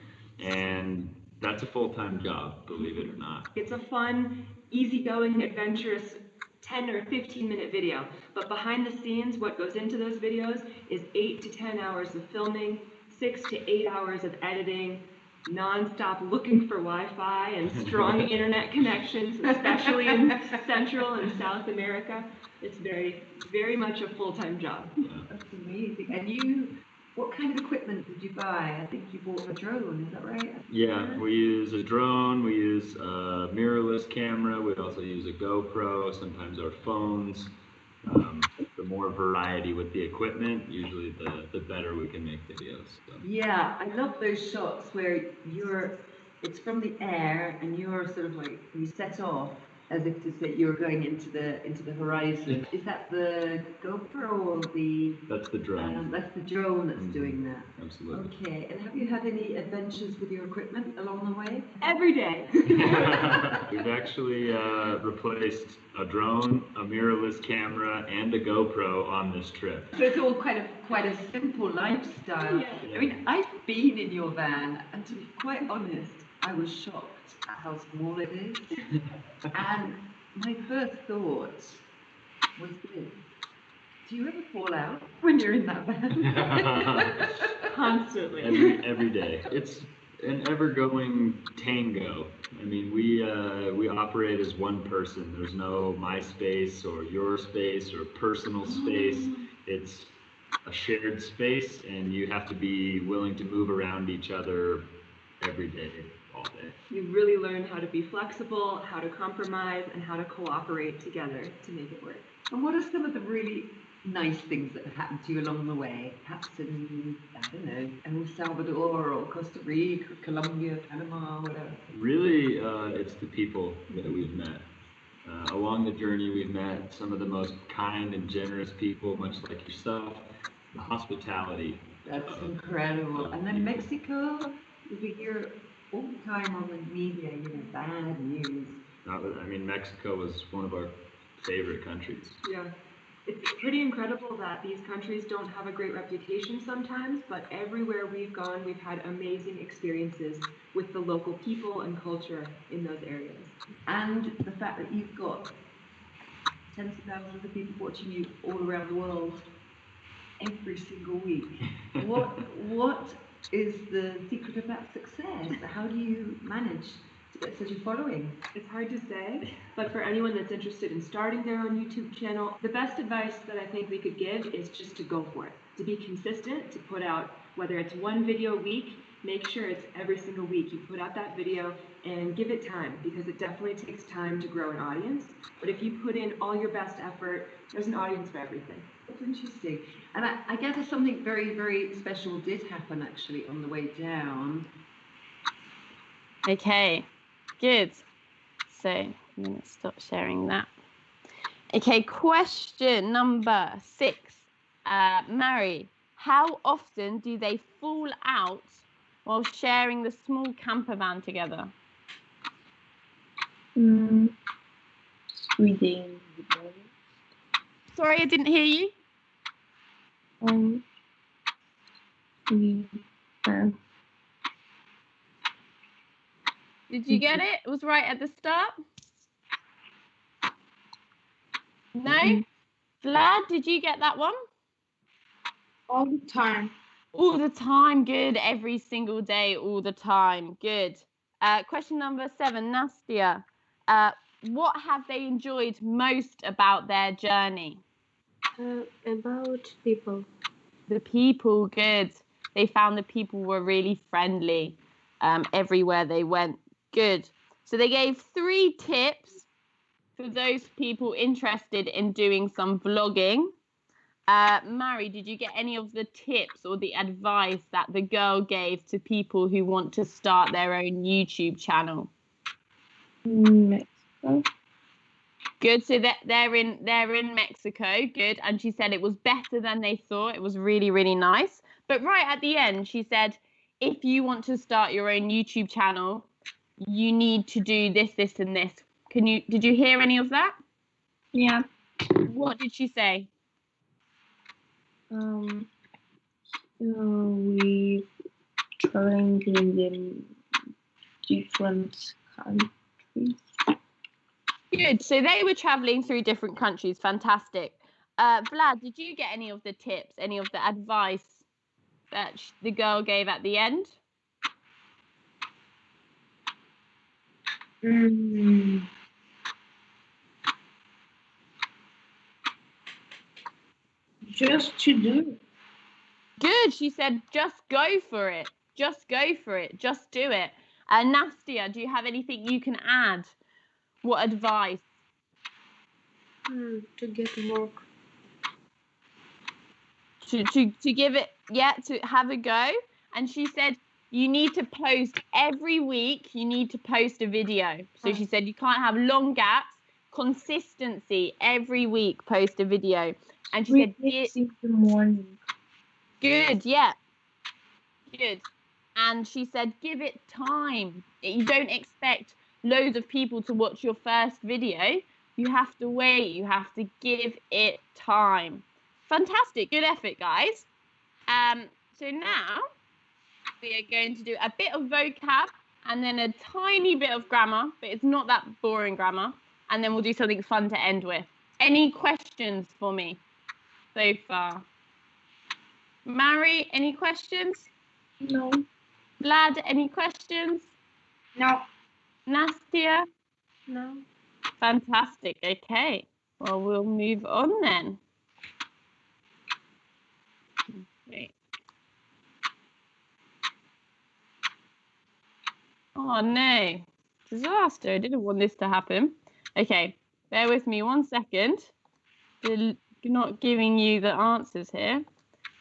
and that's a full-time job, believe it or not. It's a fun, easygoing, adventurous 10 or 15-minute video. But behind the scenes, what goes into those videos is 8 to 10 hours of filming, 6 to 8 hours of editing, non-stop looking for Wi-Fi and strong internet connections, especially in Central and South America. It's very, very much a full-time job. That's amazing. And what kind of equipment did you buy? I think you bought a drone, is that right? Yeah, we use a drone, we use a mirrorless camera, we also use a GoPro, sometimes our phones. The more variety with the equipment, usually the better we can make videos. So. Yeah, I love those shots where it's from the air and you're sort of like, you set off as if to say you're going into the horizon. Is that the GoPro or the... That's the drone. That's the drone that's doing that. Absolutely. Okay, and have you had any adventures with your equipment along the way? Every day. We've actually replaced a drone, a mirrorless camera, and a GoPro on this trip. So it's all kind of quite a simple lifestyle. Yeah. I mean, I've been in your van, and to be quite honest, I was shocked at how small it is. And my first thought was this: do you ever fall out when you're in that van? Constantly. Every day. It's an ever-going tango. I mean, we operate as one person. There's no my space or your space or personal space. It's a shared space, and you have to be willing to move around each other every day, all day. You really learn how to be flexible, how to compromise, and how to cooperate together to make it work. And what are some of the really nice things that have happened to you along the way? Perhaps in, I don't know, El Salvador or Costa Rica, or Colombia, Panama, whatever. Really, it's the people that we've met. Along the journey, we've met some of the most kind and generous people, much like yourself. The hospitality. That's incredible. And then Mexico, we hear all the time on the media, bad news. I mean, Mexico was one of our favorite countries. Yeah. It's pretty incredible that these countries don't have a great reputation sometimes, but everywhere we've gone, we've had amazing experiences with the local people and culture in those areas. And the fact that you've got tens of thousands of people watching you all around the world every single week. What is the secret of that success? How do you manage to get such a following? It's hard to say, but for anyone that's interested in starting their own YouTube channel, the best advice that I think we could give is just to go for it. to be consistent, to put out, whether it's one video a week, make sure it's every single week you put out that video and give it time, because it definitely takes time to grow an audience. But if you put in all your best effort, there's an audience for everything. That's interesting. And I gather something very, very special did happen actually on the way down. Okay, good. So I'm going to stop sharing that. Okay, question number 6. Mary, how often do they fall out while sharing the small camper van together? 3 days in the morning. Sorry, I didn't hear you. Did you get it? It was right at the start. No? Vlad, did you get that one? All the time. All the time, good. Every single day, all the time, good. Question number 7, Nastia. What have they enjoyed most about their journey? About people. The people, good. They found the people were really friendly everywhere they went. Good. So they gave 3 tips for those people interested in doing some vlogging. Mary, did you get any of the tips or the advice that the girl gave to people who want to start their own YouTube channel? Mexico. Good. So they're in Mexico. Good. And she said it was better than they thought. It was really, really nice. But right at the end, she said, if you want to start your own YouTube channel, you need to do this, this, and this. Did you hear any of that? Yeah. What did she say? We traveling in the different countries. Good. So they were traveling through different countries. Fantastic. Vlad, did you get any of the tips, any of the advice that the girl gave at the end? Just to do it. Good. She said, just go for it. Just go for it. Just do it. Nastia, do you have anything you can add? What advice? To get work. To give it, to have a go. And she said, you need to post every week. You need to post a video. So she said, you can't have long gaps. Consistency, every week post a video. And she said, in the morning. Good, yeah. Good. And she said, give it time. You don't expect loads of people to watch your first video. You have to wait. You have to give it time. Fantastic. Good effort, guys. So now we are going to do a bit of vocab and then a tiny bit of grammar, but it's not that boring grammar. And then we'll do something fun to end with. Any questions for me so far? Mary, any questions? No. Vlad, any questions? No. Nastia? No. Fantastic. Okay. Well, we'll move on then. Okay. Oh, no. Disaster. I didn't want this to happen. Okay. Bear with me 1 second. They're not giving you the answers here.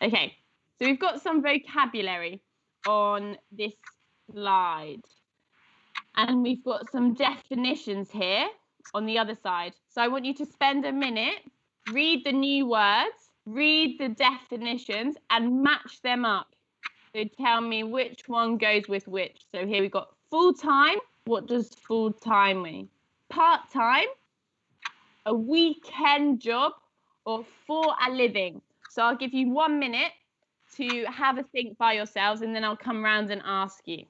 Okay. So we've got some vocabulary on this slide. And we've got some definitions here on the other side. So I want you to spend a minute, read the new words, read the definitions, and match them up. So tell me which one goes with which. So here we've got full-time. What does full-time mean? Part-time, a weekend job, or for a living. So I'll give you 1 minute to have a think by yourselves, and then I'll come round and ask you.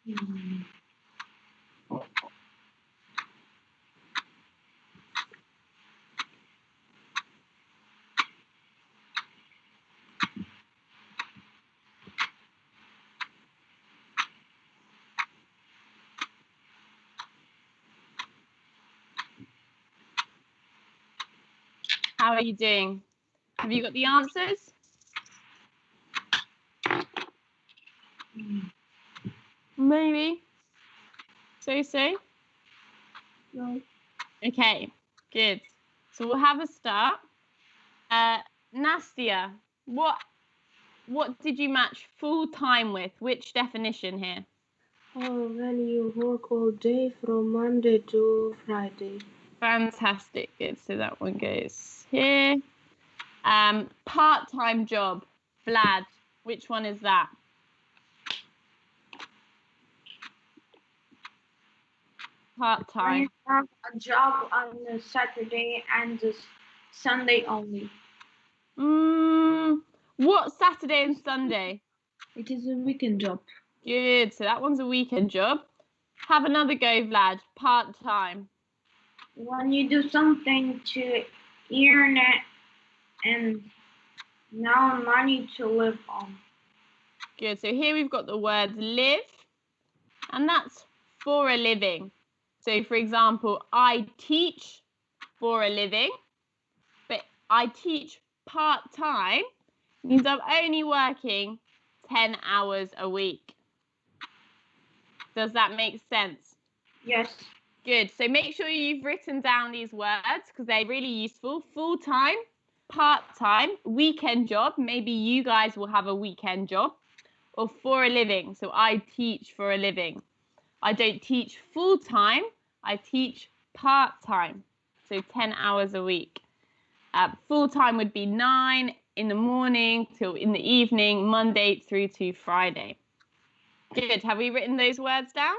How are you doing? Have you got the answers? Maybe. So? No. Okay, good. So we'll have a start. Nastia, what did you match full time with? Which definition here? Oh, when you work all day from Monday to Friday. Fantastic, good. So that one goes here. Part-time job, Vlad. Which one is that? Part-time. When you have a job on a Saturday and a Sunday only. What Saturday and Sunday? It is a weekend job. Good. So that one's a weekend job. Have another go, Vlad. Part-time. When you do something to earn it and now money to live on. Good. So here we've got the words live, and that's for a living. So for example, I teach for a living, but I teach part-time means I'm only working 10 hours a week. Does that make sense? Yes. Good. So make sure you've written down these words because they're really useful. Full-time, part-time, weekend job. Maybe you guys will have a weekend job. Or for a living. So I teach for a living. I don't teach full-time. I teach part-time. So 10 hours a week. Full-time would be 9 in the morning till in the evening, Monday through to Friday. Good. Have we written those words down?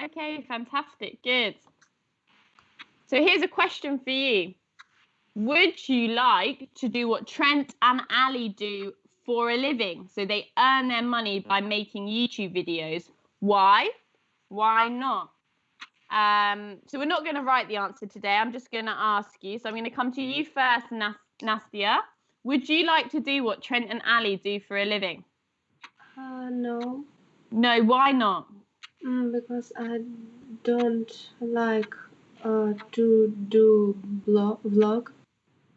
Okay, fantastic. Good. So here's a question for you. Would you like to do what Trent and Ali do for a living? So they earn their money by making YouTube videos. Why? Why not? So we're not going to write the answer today. I'm just going to ask you. So I'm going to come to you first, Nastia. Would you like to do what Trent and Ali do for a living? No. No, why not? Because I don't like to do vlog.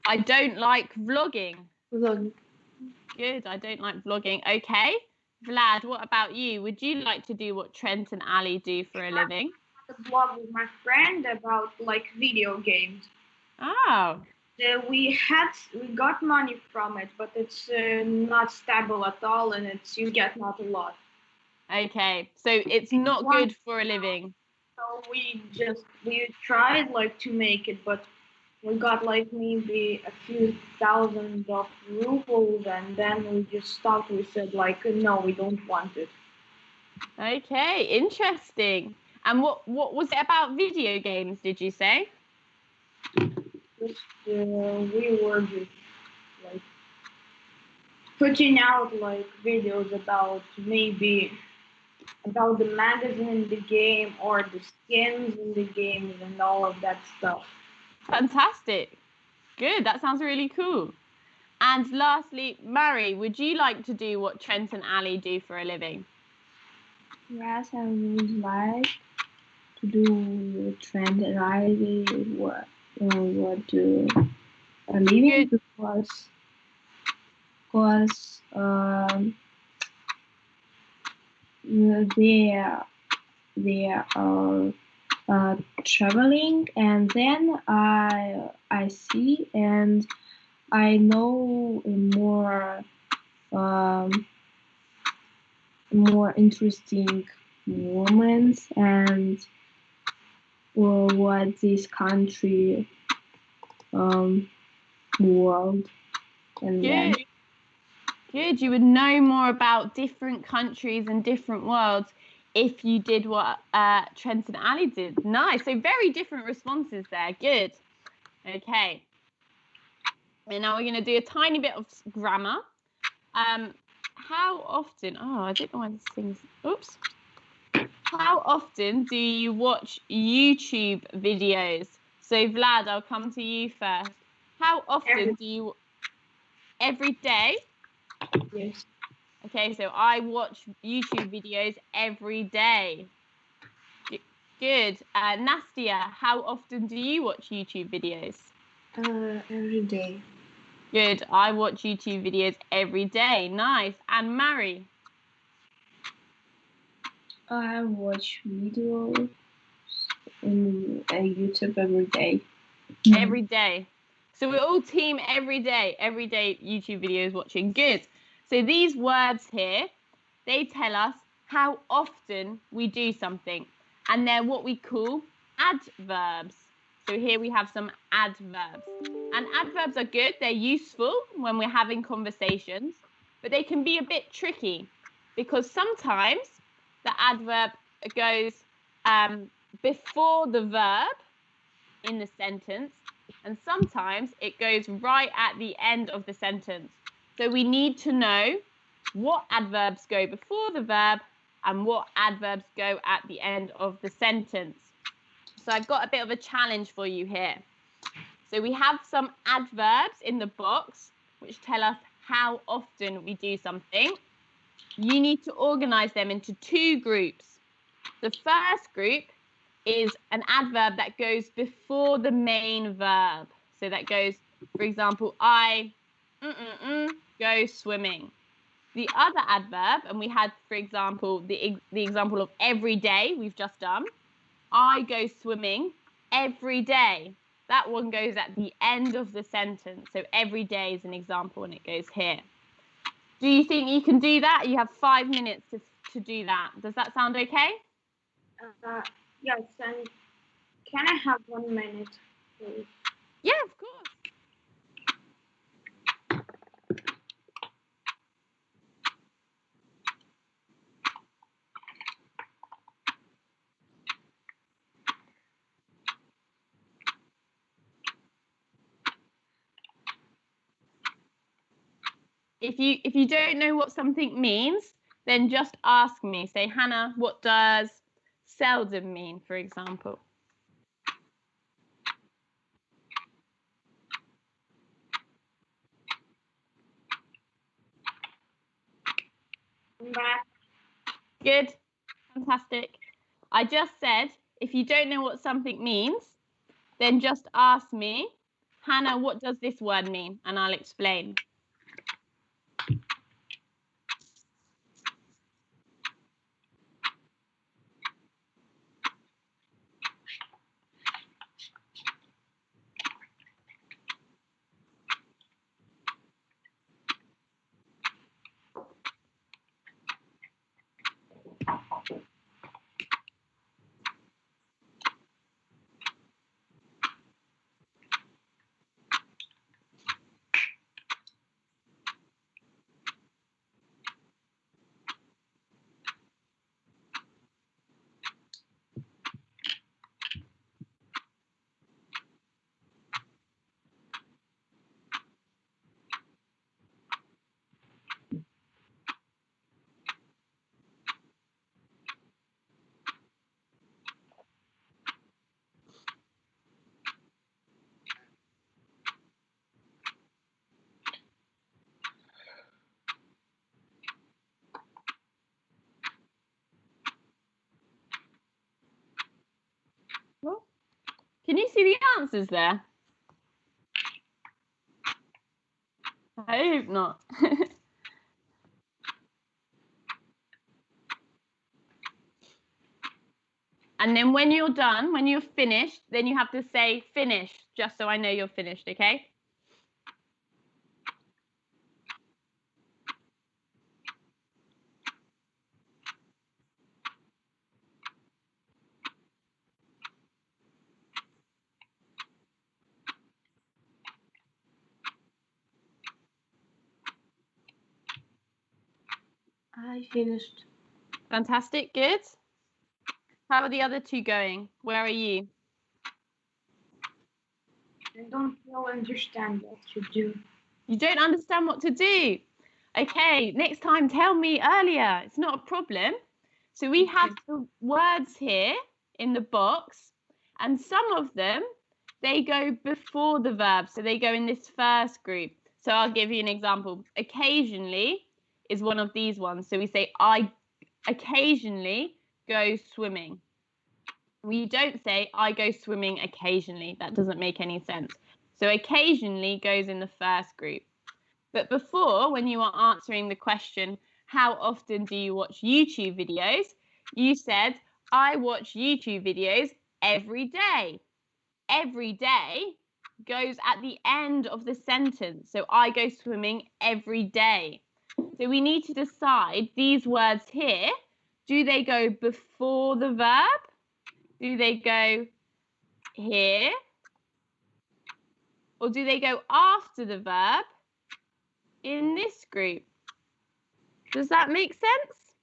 I don't like vlogging. Vlog. Good, I don't like vlogging. Okay. Vlad, what about you? Would you like to do what Trent and Ali do for a living? A blog with my friend about like video games. Oh. We got money from it, but it's not stable at all, and you get not a lot. Okay, so it's not good for a living. So we tried like to make it, but we got like maybe a few thousand of rubles, and then we just stopped. We said like, no, we don't want it. Okay, interesting. And what was it about video games, did you say? We were just like putting out like videos about maybe about the magazine in the game or the skins in the games and all of that stuff. Fantastic. Good, that sounds really cool. And lastly, Mary, would you like to do what Trent and Ali do for a living? Yes, I would like to do Trent and Ali what do a living because they are traveling, and then I see and I know more interesting moments and what this country world and then. Good, you would know more about different countries and different worlds if you did what Trent and Ali did. Nice, so very different responses there. Good. Okay. And now we're going to do a tiny bit of grammar. How often, I don't know why this thing's, oops. How often do you watch YouTube videos? So Vlad, I'll come to you first. How often do you, every day? Yes. Okay, so I watch YouTube videos every day. Good. Nastia, how often do you watch YouTube videos? Every day. Good. I watch YouTube videos every day. Nice. And Mary? I watch videos on YouTube every day. Every day. So we're all team every day YouTube videos watching. Good. So these words here, they tell us how often we do something. And they're what we call adverbs. So here we have some adverbs. And adverbs are good. They're useful when we're having conversations. But they can be a bit tricky because sometimes the adverb goes before the verb in the sentence, and sometimes it goes right at the end of the sentence. So we need to know what adverbs go before the verb and what adverbs go at the end of the sentence. So I've got a bit of a challenge for you here. So we have some adverbs in the box which tell us how often we do something. You need to organize them into two groups. The first group is an adverb that goes before the main verb. So that goes, for example, I go swimming. The other adverb, and we had, for example, the example of every day we've just done. I go swimming every day. That one goes at the end of the sentence. So every day is an example and it goes here. Do you think you can do that? You have 5 minutes to do that. Does that sound okay? Yes, and can I have 1 minute, please? Yeah, of course. If you don't know what something means, then just ask me. Say, Hannah, what does seldom mean, for example? I'm back. Good. Fantastic. I just said, if you don't know what something means, then just ask me, Hannah, what does this word mean? And I'll explain. Can you see the answers there? I hope not. And then when you're done, when you're finished, then you have to say finished, just so I know you're finished, okay? I finished. Fantastic, good. How are the other two going? Where are you? I don't really understand what to do. You don't understand what to do. Okay, next time tell me earlier. It's not a problem. So we have the words here in the box, and some of them, they go before the verb. So they go in this first group. So I'll give you an example. Occasionally is one of these ones. So we say, I occasionally go swimming. We don't say, I go swimming occasionally. That doesn't make any sense. So occasionally goes in the first group. But before, when you are answering the question, how often do you watch YouTube videos? You said, I watch YouTube videos every day. Every day goes at the end of the sentence. So I go swimming every day. So we need to decide these words here. Do they go before the verb? Do they go here? Or do they go after the verb in this group? Does that make sense?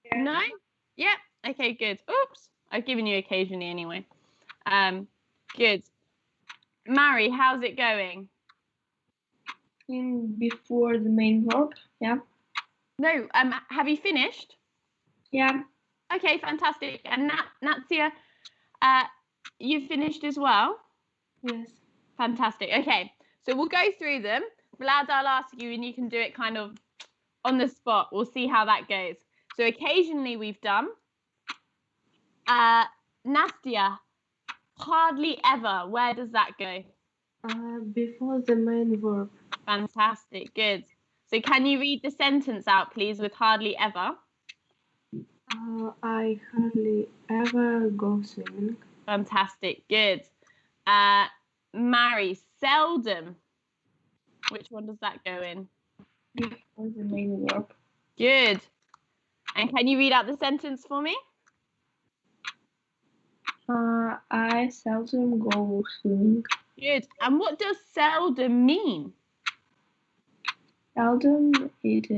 Yeah. No? Yep. Okay, good. Oops. I've given you occasionally anyway. Good. Mary, how's it going? Before the main verb, yeah. No, have you finished? Yeah. Okay, fantastic. And Natsia, you finished as well? Yes. Fantastic. Okay, so we'll go through them. Vlad, I'll ask you and you can do it kind of on the spot. We'll see how that goes. So occasionally we've done. Nastia, hardly ever. Where does that go? Before the main verb. Fantastic. Good. So can you read the sentence out, please, with hardly ever? I hardly ever go swimming. Fantastic. Good. Mary, seldom. Which one does that go in? Before the main verb. Good. And can you read out the sentence for me? I seldom go swimming. Good. And what does seldom mean? Seldom, it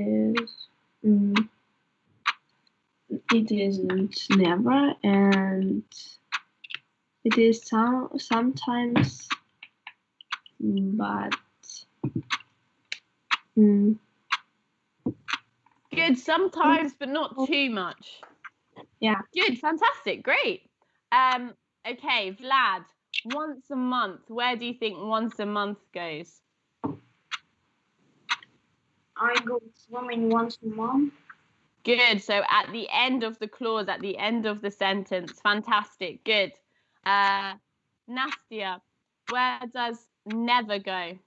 isn't never, and it is sometimes, but Good. Sometimes, but not too much. yeah. Good. Fantastic. Great. Okay, Vlad, once a month. Where do you think once a month goes? I go swimming once a month. Good. So at the end of the clause, at the end of the sentence. Fantastic. Good. Nastia, where does never go?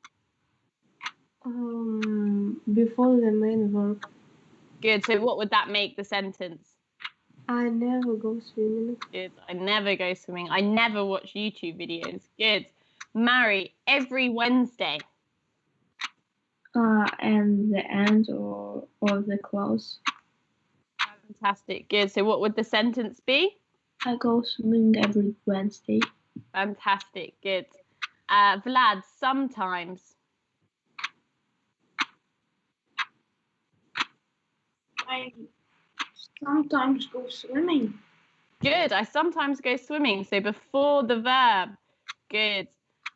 Before the main verb. Good. So what would that make the sentence? I never go swimming. Good. I never go swimming. I never watch YouTube videos. Good. Mary, every Wednesday. And the end of the clause. Fantastic. Good. So what would the sentence be? I go swimming every Wednesday. Fantastic. Good. Vlad, sometimes. I sometimes go swimming. Good. I sometimes go swimming. So before the verb. Good.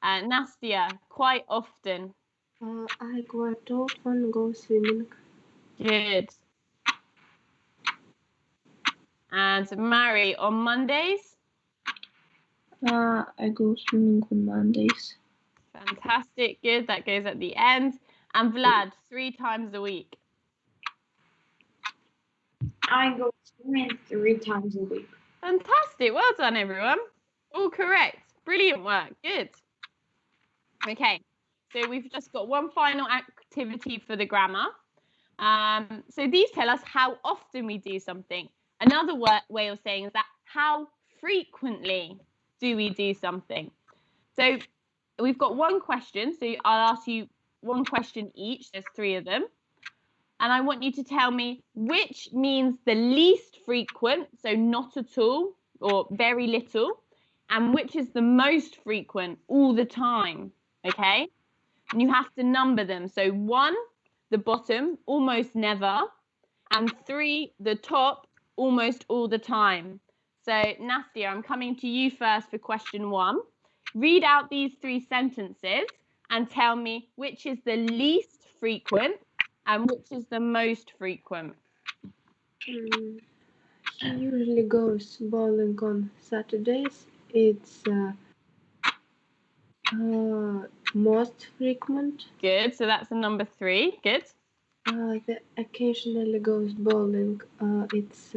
Nastia, quite often. I quite often go swimming. Good. And Mary, on Mondays? I go swimming on Mondays. Fantastic. Good. That goes at the end. And Vlad, 3 times a week. I go swimming 3 times a week. Fantastic. Well done, everyone. All correct. Brilliant work. Good. Okay. So we've just got one final activity for the grammar. So these tell us how often we do something. Another way of saying is that how frequently do we do something? So we've got one question. So I'll ask you one question each. There's 3 of them. And I want you to tell me which means the least frequent, so not at all or very little, and which is the most frequent, all the time, okay? And you have to number them. So 1, the bottom, almost never, and 3, the top, almost all the time. So, Nastia, I'm coming to you first for question 1. Read out these 3 sentences and tell me which is the least frequent and which is the most frequent. He usually goes bowling on Saturdays. It's most frequent. Good. So that's the number 3. Good. They occasionally goes bowling. It's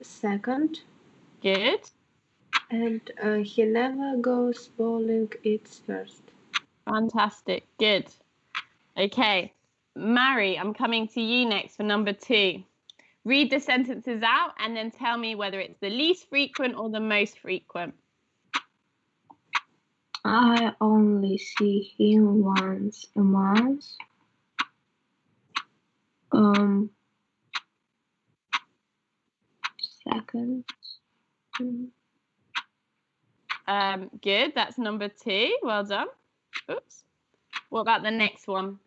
second. Good. And he never goes bowling. It's first. Fantastic. Good. Okay. Mary, I'm coming to you next for number 2. Read the sentences out and then tell me whether it's the least frequent or the most frequent. I only see him once a month. Second. Good. That's number 2. Well done. Oops. What about the next one?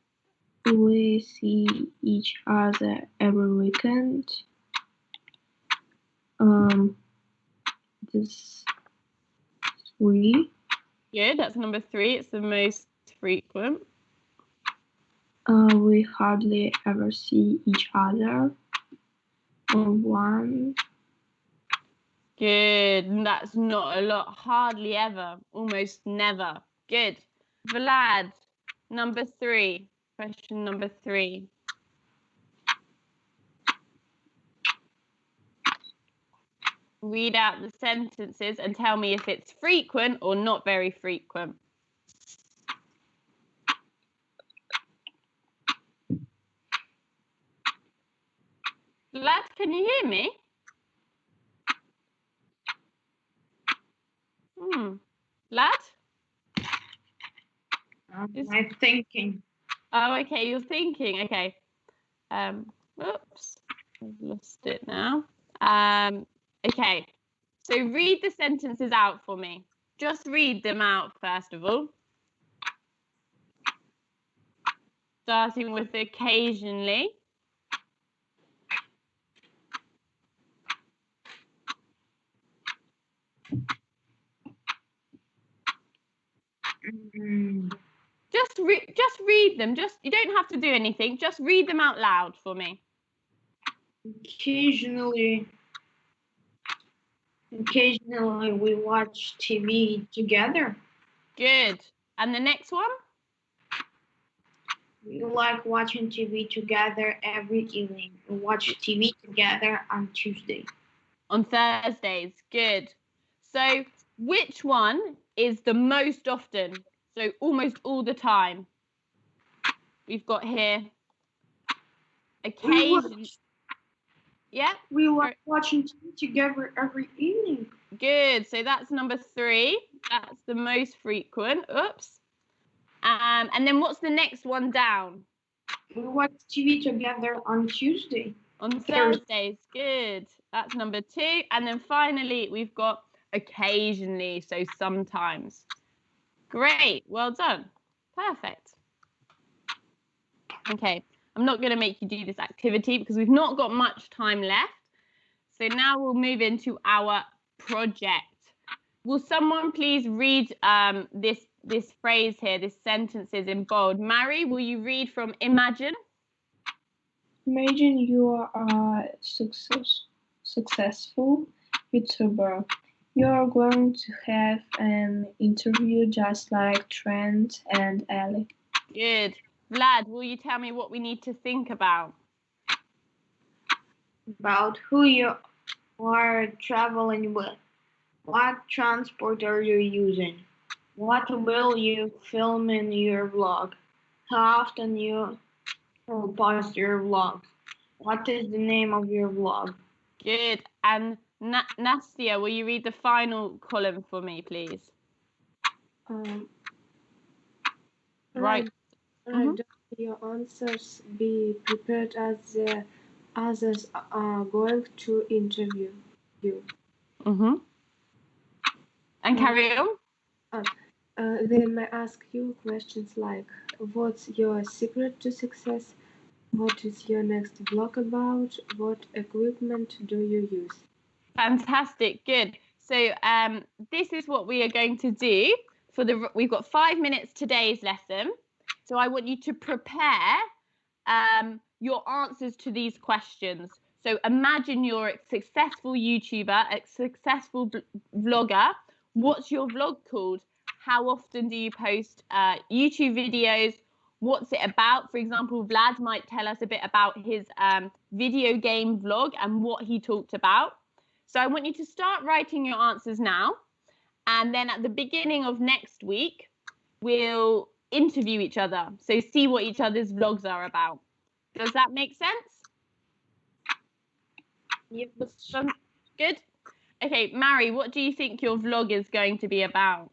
We see each other every weekend. This 3. Good. That's number 3. It's the most frequent. We hardly ever see each other. 1. Good. That's not a lot. Hardly ever. Almost never. Good. Vlad, number 3. Question number 3. Read out the sentences and tell me if it's frequent or not very frequent. Vlad, can you hear me? Vlad? I'm thinking. Oh, okay, you're thinking. Okay. Oops, I've lost it now. Okay, so read the sentences out for me. Just read them out first of all. Starting with occasionally. Just read them. You don't have to do anything. Just read them out loud for me. Occasionally we watch TV together. Good. And the next one? We like watching TV together every evening. We watch TV together on Tuesday. On Thursdays. Good. So which one is the most often? So almost all the time. We've got here occasion. Yeah. We like watching TV together every evening. Good. So that's number 3. That's the most frequent. Oops. And then what's the next one down? We watch TV together on Tuesday. On Thursdays. Good. That's number 2. And then finally, we've got occasionally. So sometimes. Great. Well done. Perfect. Okay. I'm not going to make you do this activity because we've not got much time left. So now we'll move into our project. Will someone please read this phrase here, this sentence is in bold. Mary, will you read from Imagine? Imagine you are a successful YouTuber. You are going to have an interview just like Trent and Ellie. Good. Vlad, will you tell me what we need to think about? About who you are traveling with. What transport are you using? What will you film in your vlog? How often you will post your vlog? What is the name of your vlog? Good. And Nastia, will you read the final column for me, please? Right. Write your answers. Be prepared as the others are going to interview you. And carry on. They may ask you questions like, what's your secret to success? What is your next vlog about? What equipment do you use? Fantastic, good. So this is what we are going to do we've got 5 minutes today's lesson. So I want you to prepare your answers to these questions. So imagine you're a successful YouTuber, a successful vlogger. What's your vlog called? How often do you post YouTube videos? What's it about? For example, Vlad might tell us a bit about his video game vlog and what he talked about. So I want you to start writing your answers now. And then at the beginning of next week, we'll interview each other. So see what each other's vlogs are about. Does that make sense? Yes. Good. Okay, Mary, what do you think your vlog is going to be about?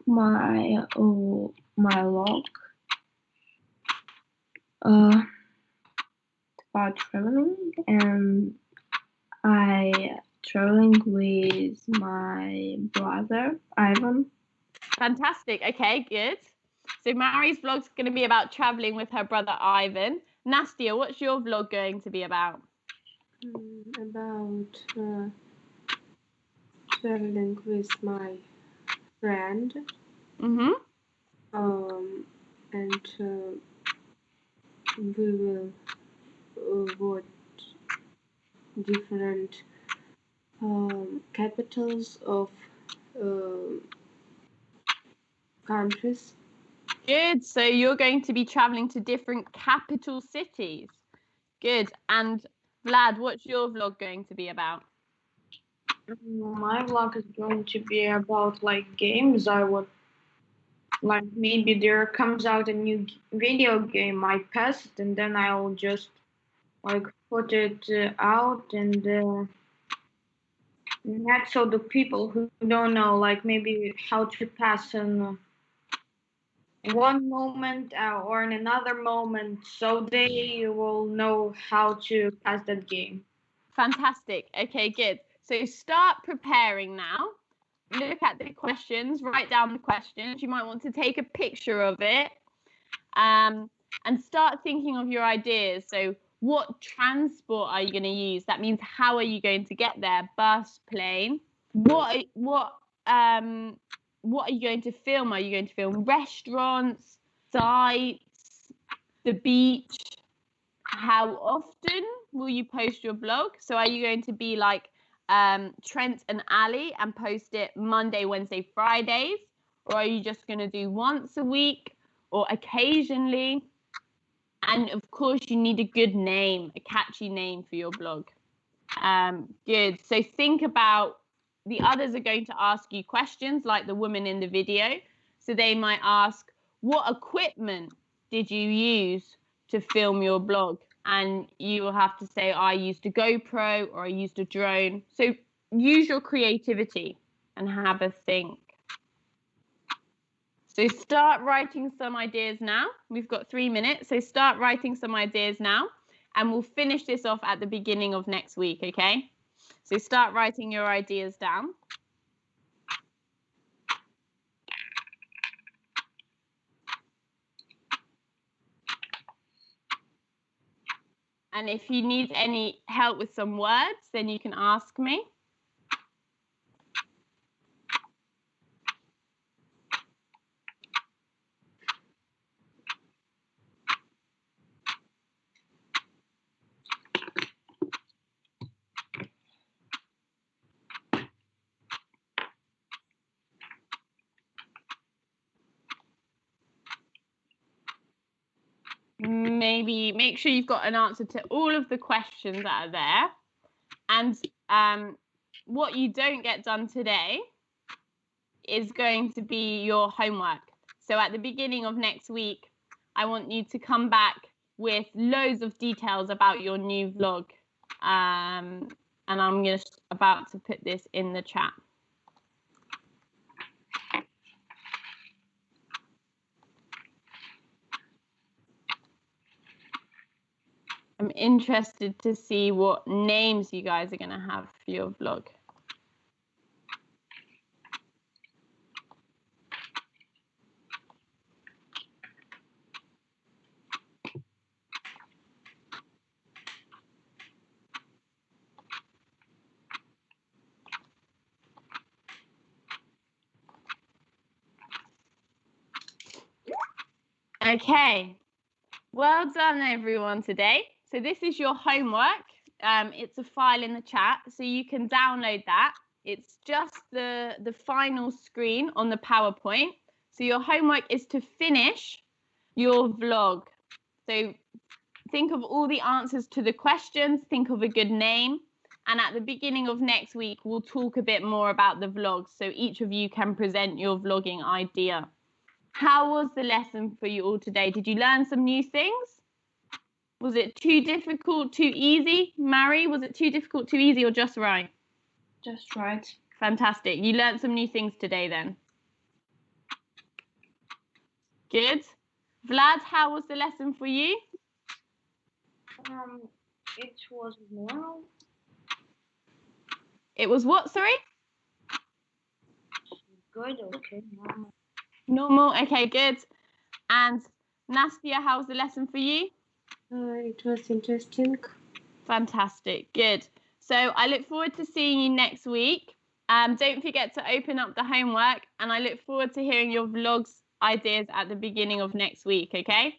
My vlog about traveling, and I traveling with my brother Ivan. Fantastic. Okay, good. So Mary's vlog's going to be about traveling with her brother Ivan. Nastia, what's your vlog going to be about? About traveling with my friend. Mm-hmm. And we will watch different capitals of countries. Good. So you're going to be traveling to different capital cities. Good. And Vlad, what's your vlog going to be about? My vlog is going to be about like games. I would like maybe there comes out a new video game. I pass it and then I'll just like put it out and that so the people who don't know like maybe how to pass in one moment or in another moment, so they will know how to pass that game. Fantastic. Okay, good. So start preparing now. Look at the questions, write down the questions. You might want to take a picture of it and start thinking of your ideas. So what transport are you going to use? That means how are you going to get there? Bus, plane? What are you going to film? Are you going to film restaurants, sites, the beach? How often will you post your blog? So are you going to be like Trent and Ali and post it Monday, Wednesday, Fridays? Or are you just going to do once a week or occasionally? And of course, you need a good name, a catchy name for your blog. Good. So think about, the others are going to ask you questions like the woman in the video. So they might ask, what equipment did you use to film your blog? And you will have to say, I used a GoPro or I used a drone. So use your creativity and have a think. So start writing some ideas now. We've got 3 minutes. So start writing some ideas now. And we'll finish this off at the beginning of next week, okay? So start writing your ideas down. And if you need any help with some words, then you can ask me. Maybe make sure you've got an answer to all of the questions that are there. And what you don't get done today is going to be your homework. So at the beginning of next week, I want you to come back with loads of details about your new vlog. And I'm just about to put this in the chat. I'm interested to see what names you guys are going to have for your vlog. Okay. Well done, everyone, today. So this is your homework. It's a file in the chat, so you can download that. It's just the final screen on the PowerPoint. So your homework is to finish your vlog. So think of all the answers to the questions, think of a good name, and at the beginning of next week, we'll talk a bit more about the vlog, so each of you can present your vlogging idea. How was the lesson for you all today? Did you learn some new things? Was it too difficult, too easy? Mary, was it too difficult, too easy, or just right? Just right. Fantastic. You learned some new things today then. Good. Vlad, how was the lesson for you? It was normal. It was what, sorry? Good, okay, normal. Normal, okay, good. And Nastia, how was the lesson for you? It was interesting. Fantastic, good. So I look forward to seeing you next week. Don't forget to open up the homework, and I look forward to hearing your vlogs ideas at the beginning of next week, okay?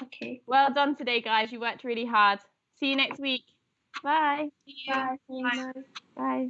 Okay. Well done today, guys. You worked really hard. See you next week. Bye. Bye. Bye. Bye.